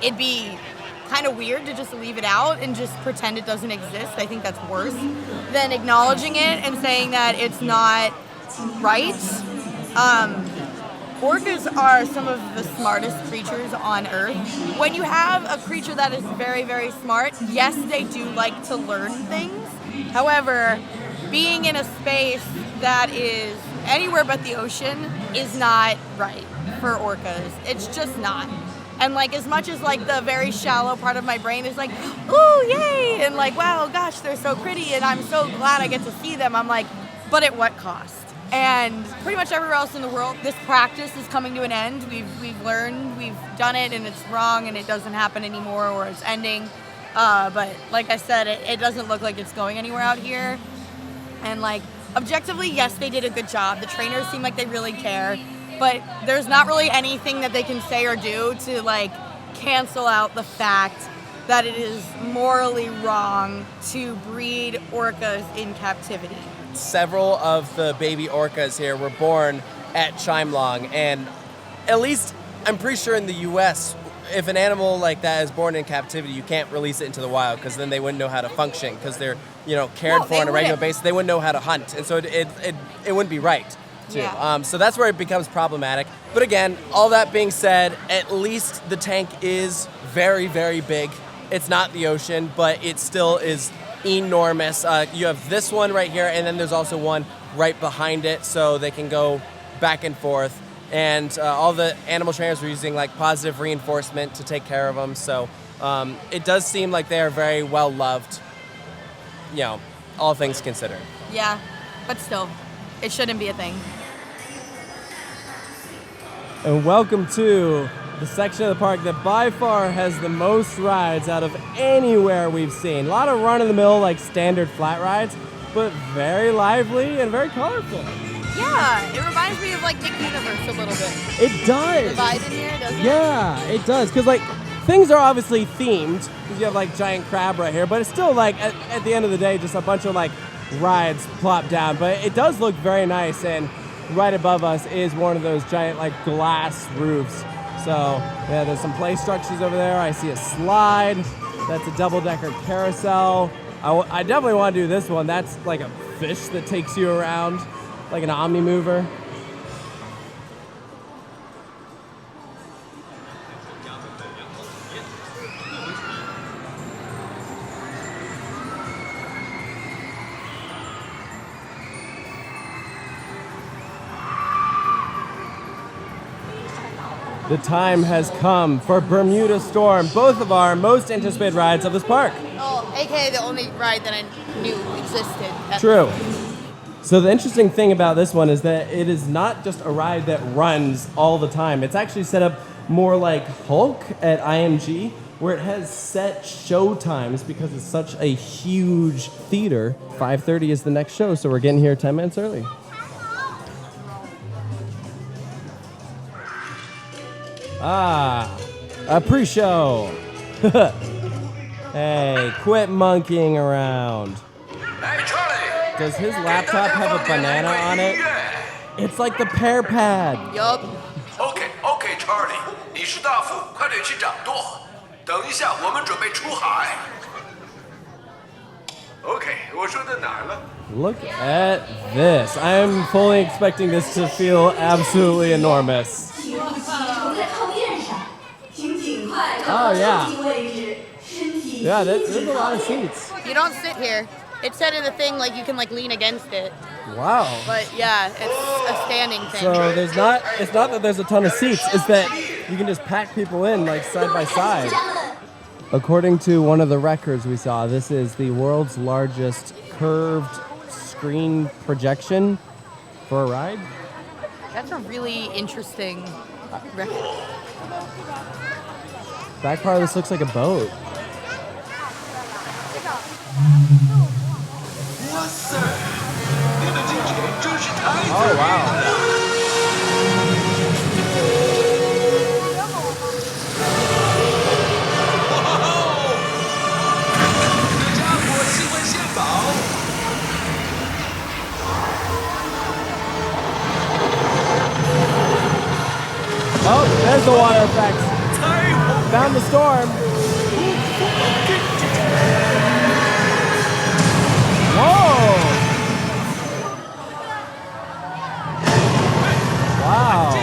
it'd be kind of weird to just leave it out and just pretend it doesn't exist. I think that's worse than acknowledging it and saying that it's not right. Orcas are some of the smartest creatures on Earth. When you have a creature that is very, very smart, yes, they do like to learn things. However, being in a space that is anywhere but the ocean is not right for orcas. It's just not. And like, as much as like the very shallow part of my brain is like, ooh, yay, and like, wow, gosh, they're so pretty and I'm so glad I get to see them, I'm like, but at what cost? And pretty much everywhere else in the world, this practice is coming to an end. We've learned, we've done it, and it's wrong, and it doesn't happen anymore, or it's ending. But like I said, it doesn't look like it's going anywhere out here. And like, objectively, yes, they did a good job. The trainers seem like they really care, but there's not really anything that they can say or do to like cancel out the fact that it is morally wrong to breed orcas in captivity. Several of the baby orcas here were born at Chimelong, and at least I'm pretty sure in the US, if an animal like that is born in captivity, you can't release it into the wild because then they wouldn't know how to function because they're, you know, cared for on a regular basis. They wouldn't know how to hunt, and so it wouldn't be right. Too. Yeah. So that's where it becomes problematic. But again, all that being said, at least the tank is very, very big. It's not the ocean, but it still is enormous. You have this one right here, and then there's also one right behind it, so they can go back and forth. And all the animal trainers were using like positive reinforcement to take care of them. So it does seem like they are very well loved, you know, all things considered. Yeah, but still, it shouldn't be a thing. And welcome to the section of the park that by far has the most rides out of anywhere we've seen. A lot of run-of-the-mill, like standard flat rides, but very lively and very colorful. Yeah, it reminds me of like Nick Universe a little bit. It does. The vibe in here, doesn't it? Yeah, it does. Because like things are obviously themed. Because you have like giant crab right here, but it's still like at the end of the day, just a bunch of like rides plop down. But it does look very nice, and right above us is one of those giant like glass roofs. So yeah, there's some play structures over there. I see a slide. That's a double-decker carousel. I definitely want to do this one. That's like a fish that takes you around, like an omni mover. The time has come for Bermuda Storm, both of our most anticipated rides of this park. Oh, aka the only ride that I knew existed. True. So the interesting thing about this one is that it is not just a ride that runs all the time. It's actually set up more like Hulk at IMG, where it has set show times because it's such a huge theater. 5:30 is the next show, so we're getting here 10 minutes early. A pre-show. Hey, quit monkeying around. Hey, Charlie! Does his laptop have a banana on it? It's like the pear pad. Yup. OK, Charlie， 你是大副，快点去掌舵。等一下，我们准备出海。OK， 我说到哪儿了？ Look at this. I'm fully expecting this to feel absolutely enormous. Oh, yeah. Yeah, there's a lot of seats. You don't sit here. It said in the thing like you can like lean against it. Wow. But yeah, it's a standing thing. So it's not that there's a ton of seats, it's that you can just pack people in like side by side. According to one of the records we saw, this is the world's largest curved screen projection for a ride. That's a really interesting record. Back part of this looks like a boat. Oh, wow. Oh, there's the water effect. Found the storm. Whoa! Wow.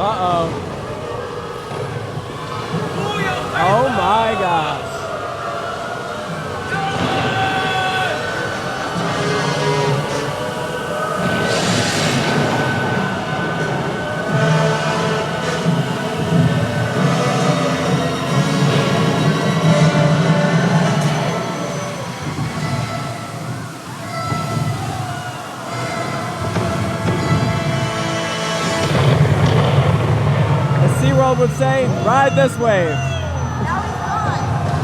Uh-oh. Oh my gosh. SeaWorld would say, ride this wave.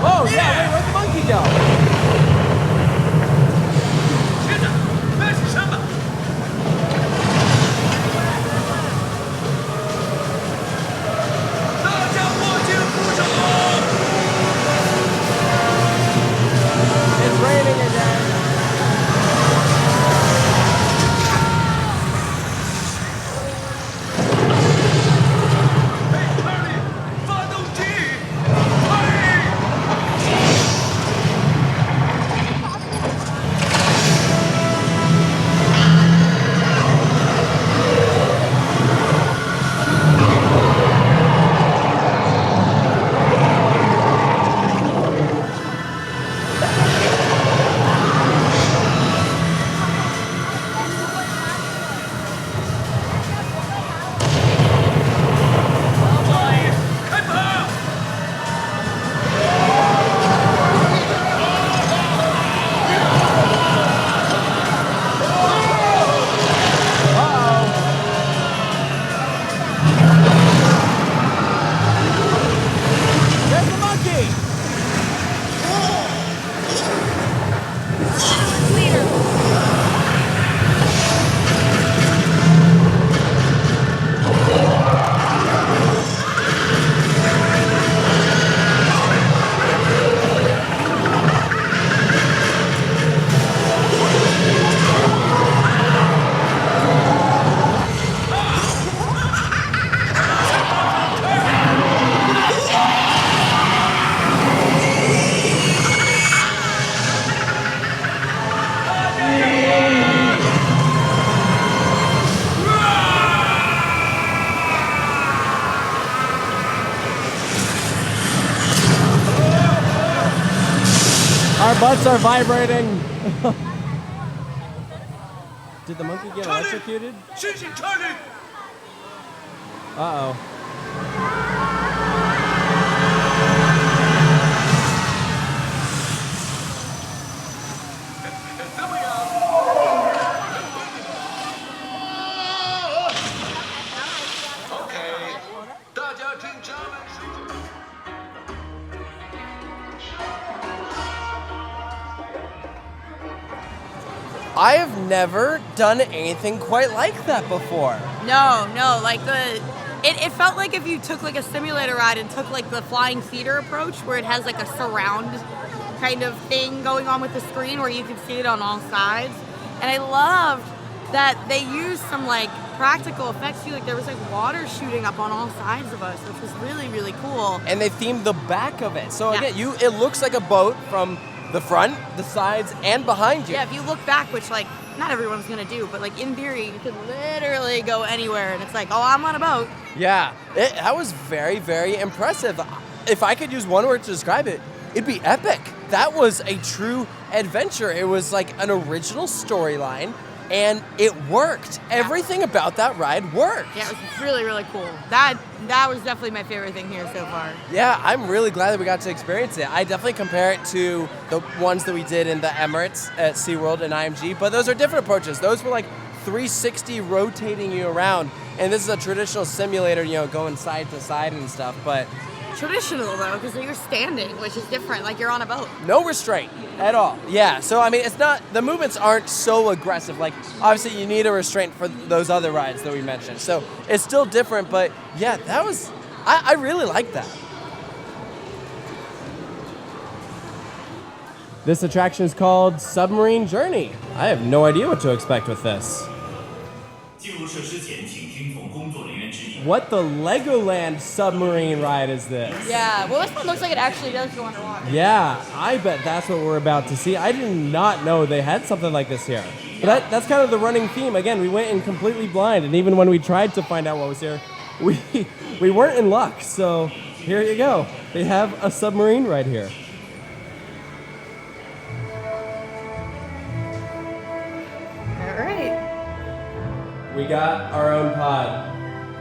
Oh, yeah, wait, where'd the monkey go? It's raining again. Our butts are vibrating. Did the monkey get electrocuted? Uh-oh. I have never done anything quite like that before. No, like it felt like if you took like a simulator ride and took like the flying theater approach where it has like a surround kind of thing going on with the screen where you can see it on all sides. And I loved that they used some like practical effects too. Like there was like water shooting up on all sides of us, which was really, really cool. And they themed the back of it. So again, it looks like a boat from the front, the sides, and behind you. Yeah, if you look back, which like not everyone's gonna do, but like in theory, you could literally go anywhere, and it's like, oh, I'm on a boat. Yeah, that was very, very impressive. If I could use one word to describe it, it'd be epic. That was a true adventure. It was like an original storyline, and it worked. Yeah. Everything about that ride worked. Yeah, it was really, really cool. That was definitely my favorite thing here so far. Yeah, I'm really glad that we got to experience it. I definitely compare it to the ones that we did in the Emirates at SeaWorld and IMG, but those are different approaches. Those were like 360 rotating you around, and this is a traditional simulator, you know, going side to side and stuff, but traditional though, because you're standing, which is different, like you're on a boat. No restraint at all. Yeah, so I mean, it's not, the movements aren't so aggressive. Like, obviously you need a restraint for those other rides that we mentioned. So it's still different, but yeah, that was, I really like that. This attraction is called Submarine Journey. I have no idea what to expect with this. What the Legoland submarine ride is this? Yeah, well this one looks like it actually does go underwater. Yeah, I bet that's what we're about to see. I did not know they had something like this here. But that's kind of the running theme. Again, we went in completely blind, and even when we tried to find out what was here, we weren't in luck. So here you go. They have a submarine right here. We got our own pod.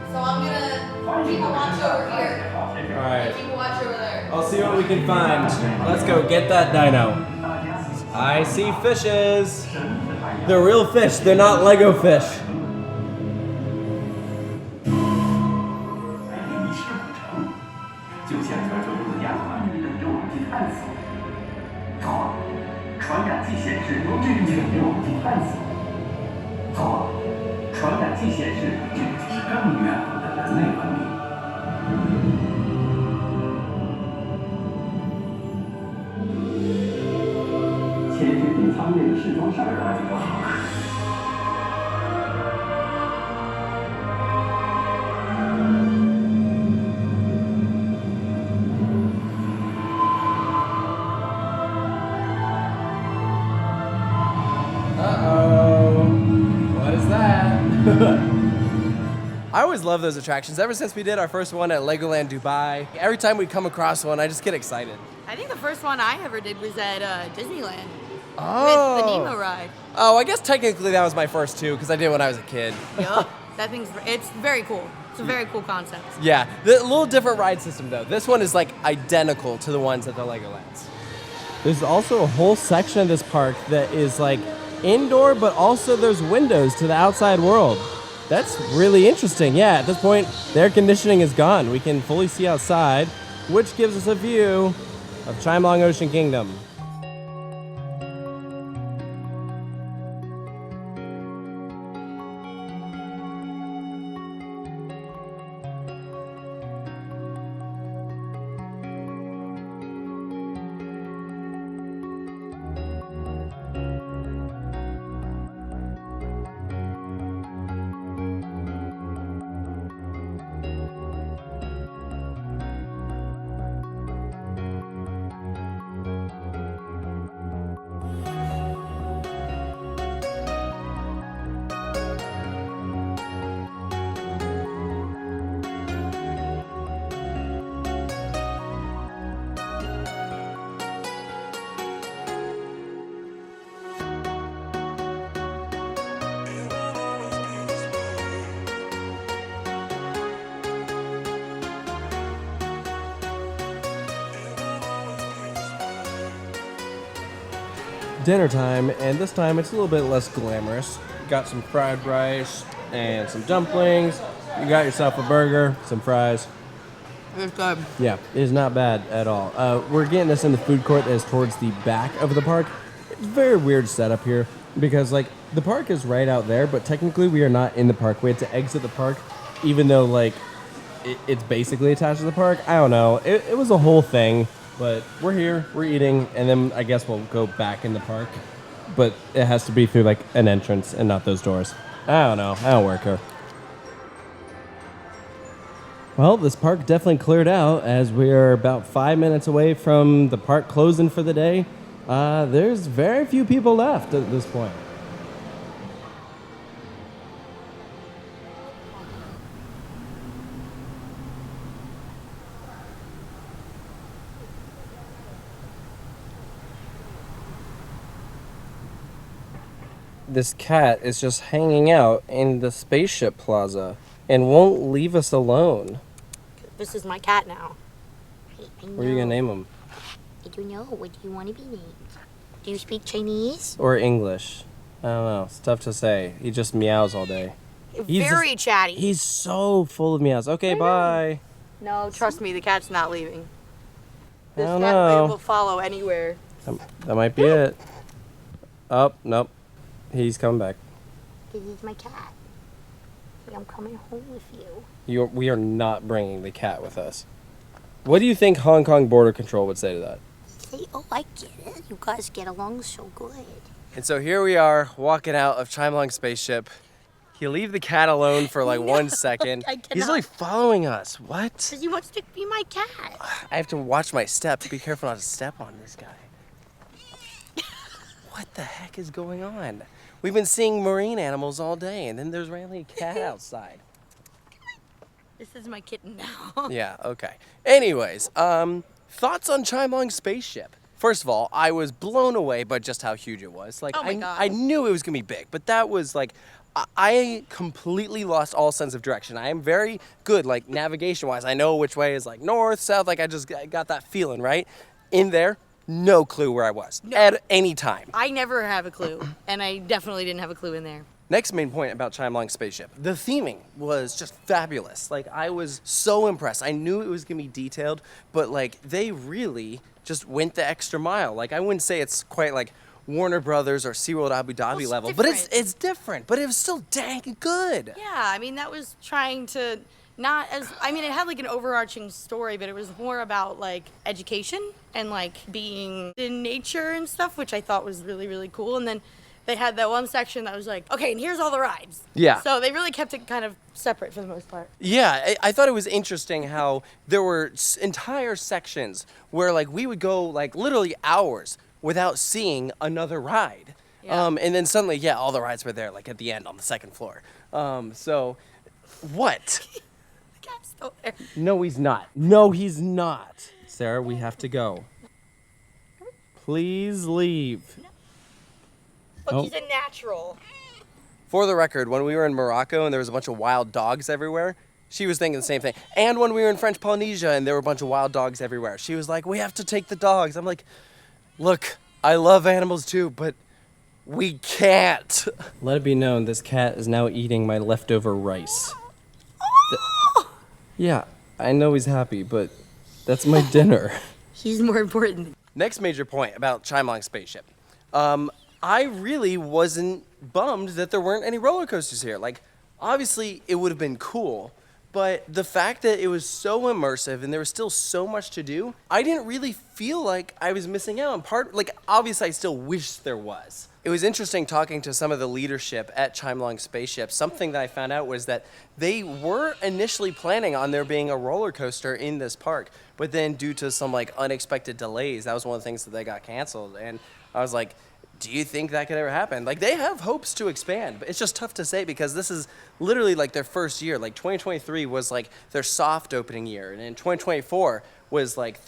So I'm gonna keep a watch over here. Alright. Keep a watch over there. I'll see what we can find. Let's go get that dino. I see fishes. They're real fish, they're not Lego fish. 全给我们去探险。错，传感器显示这是更远古的人类文明。潜水艇舱内的试装事儿还比较好看。I always love those attractions. Ever since we did our first one at Legoland Dubai, every time we come across one, I just get excited. I think the first one I ever did was at Disneyland. Oh. With the Nemo ride. Oh, I guess technically that was my first too, because I did it when I was a kid. Yup. It's very cool. It's a very cool concept. Yeah, the little different ride system though. This one is like identical to the ones at the Legolands. There's also a whole section of this park that is like indoor, but also there's windows to the outside world. That's really interesting. Yeah, at this point, the air conditioning is gone. We can fully see outside, which gives us a view of Chimelong Ocean Kingdom. Dinner time, and this time it's a little bit less glamorous. Got some fried rice and some dumplings. You got yourself a burger, some fries. It's good. Yeah, it is not bad at all. We're getting this in the food court that is towards the back of the park. It's a very weird setup here because, like, the park is right out there, but technically we are not in the park. We had to exit the park, even though, like, it's basically attached to the park. I don't know. It was a whole thing, but we're here, we're eating, and then I guess we'll go back in the park. But it has to be through, like, an entrance and not those doors. I don't know. I don't work here. Well, this park definitely cleared out as we are about 5 minutes away from the park closing for the day. There's very few people left at this point. This cat is just hanging out in the spaceship plaza and won't leave us alone. This is my cat now. What are you gonna name him? I don't know. What do you want to be named? Do you speak Chinese? Or English? I don't know. It's tough to say. He just meows all day. Very chatty. He's so full of meows. Okay, bye. No, trust me, the cat's not leaving. I This don't cat know. will follow anywhere. That might be it. Oh, nope. He's coming back. This is my cat. I'm coming home with you. We are not bringing the cat with us. What do you think Hong Kong Border Control would say to that? Say, oh, I get it. You guys get along so good. And so here we are walking out of Chimelong Spaceship. You leave the cat alone for like 1 second. He's like following us. What? Because he wants to be my cat. I have to watch my steps. Be careful not to step on this guy. What the heck is going on? We've been seeing marine animals all day, and then there's randomly a cat outside. This is my kitten now. Yeah, okay. Anyways, thoughts on Chimelong Spaceship? First of all, I was blown away by just how huge it was. Like, Oh my God. I knew it was gonna be big, but that was like, I completely lost all sense of direction. I am very good, like, navigation-wise. I know which way is like north, south, like I just got that feeling, right? In there, no clue where I was at any time. I never have a clue, and I definitely didn't have a clue in there. Next main point about Chimelong Spaceship. The theming was just fabulous. Like, I was so impressed. I knew it was gonna be detailed, but like, they really just went the extra mile. Like, I wouldn't say it's quite like Warner Brothers or SeaWorld Abu Dhabi level, but it's different, but it was still dang good. Yeah, I mean, that was trying to not as, I mean, it had like an overarching story, but it was more about like education and like being in nature and stuff, which I thought was really, really cool. And then they had that one section that was like, okay, and here's all the rides. Yeah. So they really kept it kind of separate for the most part. Yeah, I thought it was interesting how there were entire sections where like we would go like literally hours without seeing another ride. Yeah. And then suddenly, yeah, all the rides were there, like at the end on the second floor. So, what? The cat's still there. No, he's not. No, he's not. Sarah, we have to go. Please leave. Look, he's a natural. For the record, when we were in Morocco and there was a bunch of wild dogs everywhere, she was thinking the same thing. And when we were in French Polynesia and there were a bunch of wild dogs everywhere, she was like, we have to take the dogs. I'm like, look, I love animals too, but we can't. Let it be known, this cat is now eating my leftover rice. Yeah, I know he's happy, but that's my dinner. He's more important. Next major point about Chimelong Spaceship. I really wasn't bummed that there weren't any roller coasters here. Like, obviously it would have been cool, but the fact that it was so immersive and there was still so much to do, I didn't really feel like I was missing out on part. Like, obviously I still wish there was. It was interesting talking to some of the leadership at Chimelong Spaceship. Something that I found out was that they were initially planning on there being a roller coaster in this park, but then due to some like unexpected delays, that was one of the things that they got canceled. And I was like, do you think that could ever happen? Like, they have hopes to expand, but it's just tough to say because this is literally like their first year. Like 2023 was like their soft opening year, and in 2024 was like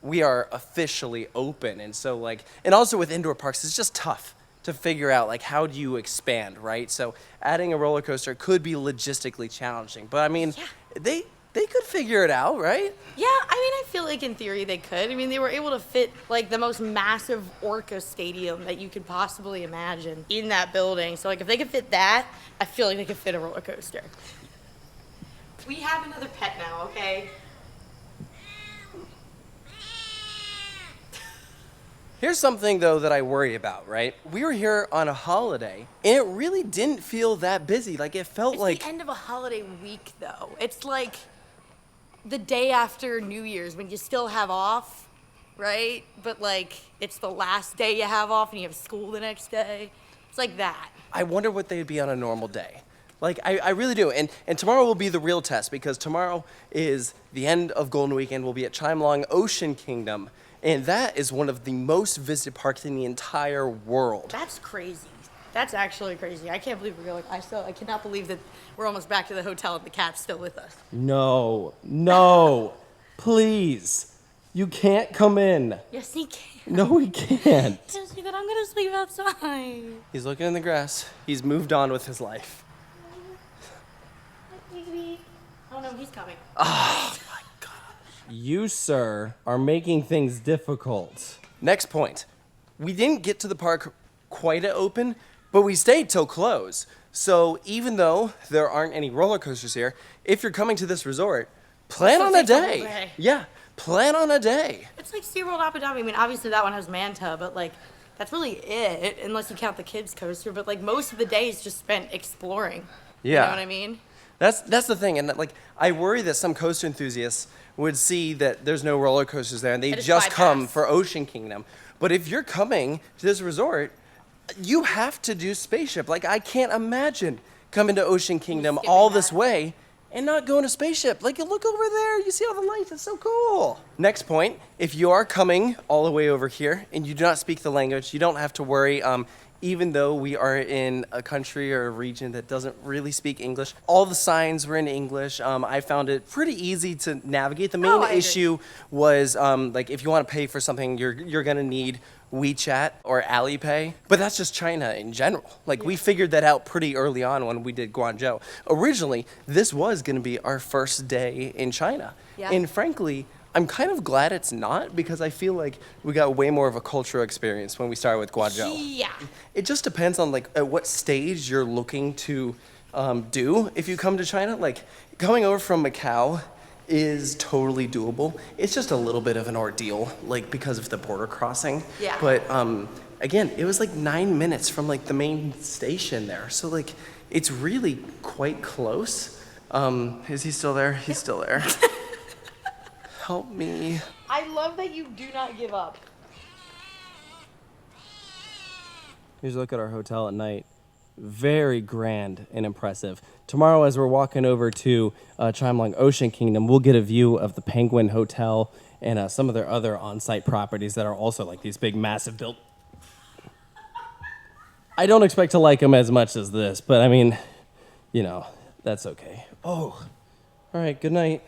we are officially open. And so like, and also with indoor parks, it's just tough to figure out like how do you expand, right? So adding a roller coaster could be logistically challenging, but I mean, they could figure it out, right? Yeah, I mean, I feel like in theory they could. I mean, they were able to fit like the most massive Orca stadium that you could possibly imagine in that building. So like if they could fit that, I feel like they could fit a roller coaster. We have another pet now, okay? Here's something though that I worry about, right? We were here on a holiday and it really didn't feel that busy. Like it felt It's like the end of a holiday week though. It's like the day after New Year's when you still have off, right? But like it's the last day you have off and you have school the next day. It's like that. I wonder what they'd be on a normal day. Like, I really do. And tomorrow will be the real test because tomorrow is the end of Golden Weekend. We'll be at Chimelong Ocean Kingdom. And that is one of the most visited parks in the entire world. That's crazy. That's actually crazy. I can't believe we're going. I cannot believe that we're almost back to the hotel and the cat's still with us. No, please. You can't come in. Yes, he can. No, he can't. Yes, he said, I'm going to sleep outside. He's looking in the grass. He's moved on with his life. Oh no, he's coming. Oh my gosh. You, sir, are making things difficult. Next point. We didn't get to the park quite at open, but we stayed till close. So even though there aren't any roller coasters here, if you're coming to this resort, plan on a day. Yeah, plan on a day. It's like SeaWorld Abu Dhabi. I mean, obviously that one has Manta, but like, that's really it, unless you count the kids coaster. But like, most of the day is just spent exploring. Yeah. You know what I mean? That's the thing, and like I worry that some coaster enthusiasts would see that there's no roller coasters there, and they just come for Ocean Kingdom. But if you're coming to this resort, you have to do Spaceship. Like I can't imagine coming to Ocean Kingdom all this way and not going to Spaceship. Like you look over there, you see all the lights, it's so cool. Next point, if you are coming all the way over here and you do not speak the language, you don't have to worry. Even though we are in a country or a region that doesn't really speak English, all the signs were in English. I found it pretty easy to navigate. The main issue was like if you want to pay for something, you're gonna need WeChat or Alipay, but that's just China in general. Like we figured that out pretty early on when we did Guangzhou. Originally, this was gonna be our first day in China, and frankly, I'm kind of glad it's not because I feel like we got way more of a cultural experience when we started with Guangzhou. Yeah. It just depends on like at what stage you're looking to do if you come to China. Like coming over from Macau is totally doable. It's just a little bit of an ordeal, like because of the border crossing. Yeah. But again, it was like 9 minutes from like the main station there. So like, it's really quite close. Is he still there? He's still there. Help me. I love that you do not give up. Here's a look at our hotel at night. Very grand and impressive. Tomorrow, as we're walking over to Chimelong Ocean Kingdom, we'll get a view of the Penguin Hotel and some of their other on-site properties that are also like these big, massive built. I don't expect to like them as much as this, but I mean, you know, that's okay. Oh, all right, good night.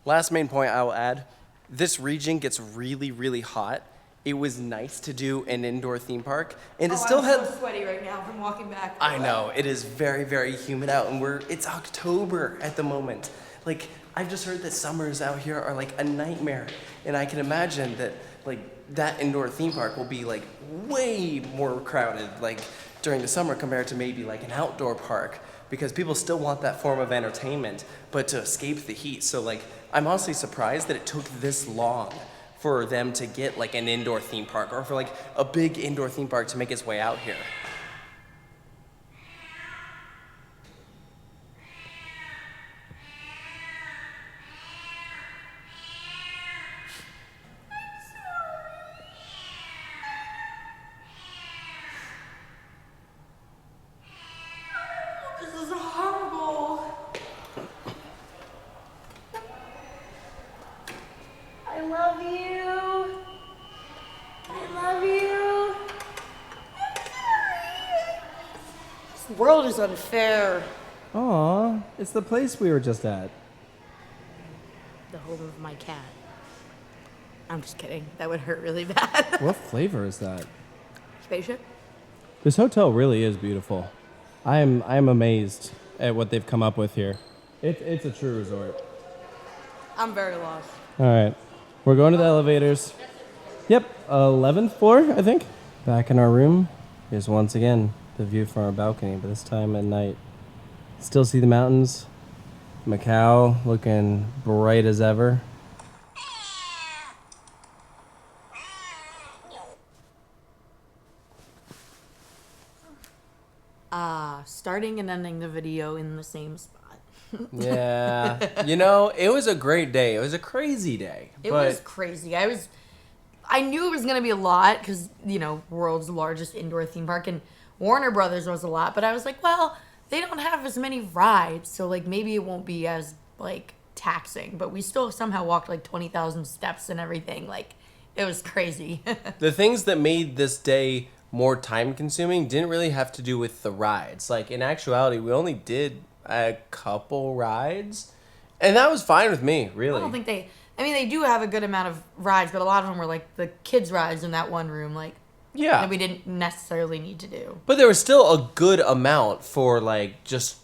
Last main point I will add, this region gets really, really hot. It was nice to do an indoor theme park, and it still had. I'm so sweaty right now from walking back. I know, it is very, very humid out, and it's October at the moment. Like, I've just heard that summers out here are like a nightmare, and I can imagine that like that indoor theme park will be like way more crowded like during the summer compared to maybe like an outdoor park, because people still want that form of entertainment, but to escape the heat. So like, I'm honestly surprised that it took this long for them to get like an indoor theme park, or for like a big indoor theme park to make its way out here. This is horrible. I love you. I love you. I'm sorry. This world is unfair. Aw, it's the place we were just at. The home of my cat. I'm just kidding. That would hurt really bad. What flavor is that? Spaceship? This hotel really is beautiful. I'm amazed at what they've come up with here. It's a true resort. I'm very lost. All right, we're going to the elevators. Yep, 11th floor, I think. Back in our room. Here's once again the view from our balcony, but this time at night. Still see the mountains. Macau looking bright as ever. Starting and ending the video in the same spot. Yeah, you know, it was a great day. It was a crazy day. It was crazy. I knew it was going to be a lot because, you know, world's largest indoor theme park, and Warner Brothers was a lot, but I was like, well, they don't have as many rides, so like maybe it won't be as like taxing, but we still somehow walked like 20,000 steps and everything. Like, it was crazy. The things that made this day more time consuming didn't really have to do with the rides. Like, in actuality, we only did a couple rides, and that was fine with me, really. I don't think they do have a good amount of rides, but a lot of them were like the kids' rides in that one room, like, yeah, that we didn't necessarily need to do. But there was still a good amount for like just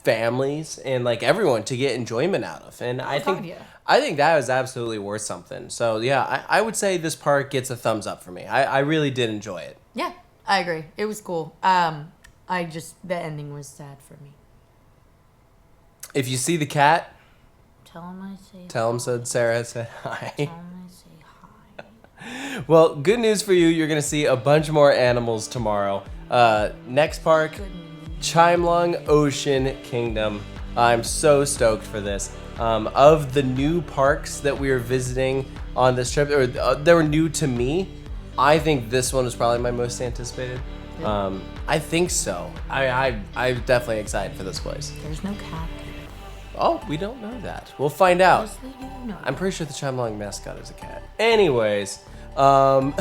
families and like everyone to get enjoyment out of, and I think that was absolutely worth something. So yeah, I would say this park gets a thumbs up for me. I really did enjoy it. Yeah, I agree. It was cool. The ending was sad for me. If you see the cat, tell him I say tell him said Sarah said hi. Tell him I say hi. Well, good news for you. You're going to see a bunch more animals tomorrow. Next park, Chimelong Ocean Kingdom. I'm so stoked for this. Of the new parks that we are visiting on this trip, or that were new to me, I think this one was probably my most anticipated. Yeah. I think so. I'm definitely excited for this place. There's no cat. Oh, we don't know that. We'll find out. Yes, we do know. I'm pretty sure the Chimelong mascot is a cat. Anyways, we hope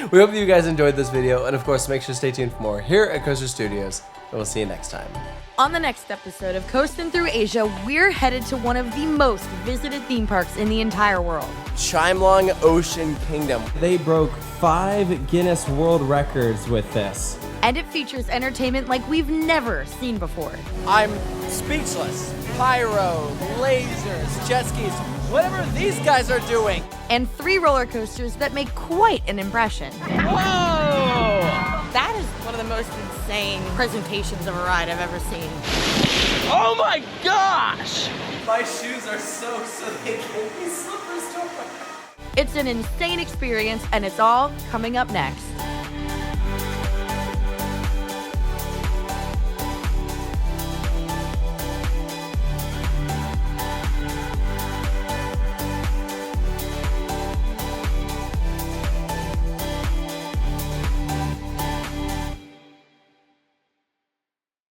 that you guys enjoyed this video, and of course, make sure to stay tuned for more here at Coaster Studios, and we'll see you next time. On the next episode of Coastin' Through Asia, we're headed to one of the most visited theme parks in the entire world. Chimelong Ocean Kingdom. They broke 5 Guinness World Records with this. And it features entertainment like we've never seen before. I'm speechless. Pyro, lasers, jet skis, whatever these guys are doing. And 3 roller coasters that make quite an impression. Whoa! That is one of the most insane presentations of a ride I've ever seen. Oh my gosh! My shoes are soaked, so they gave me slippers to wear. It's an insane experience, and it's all coming up next.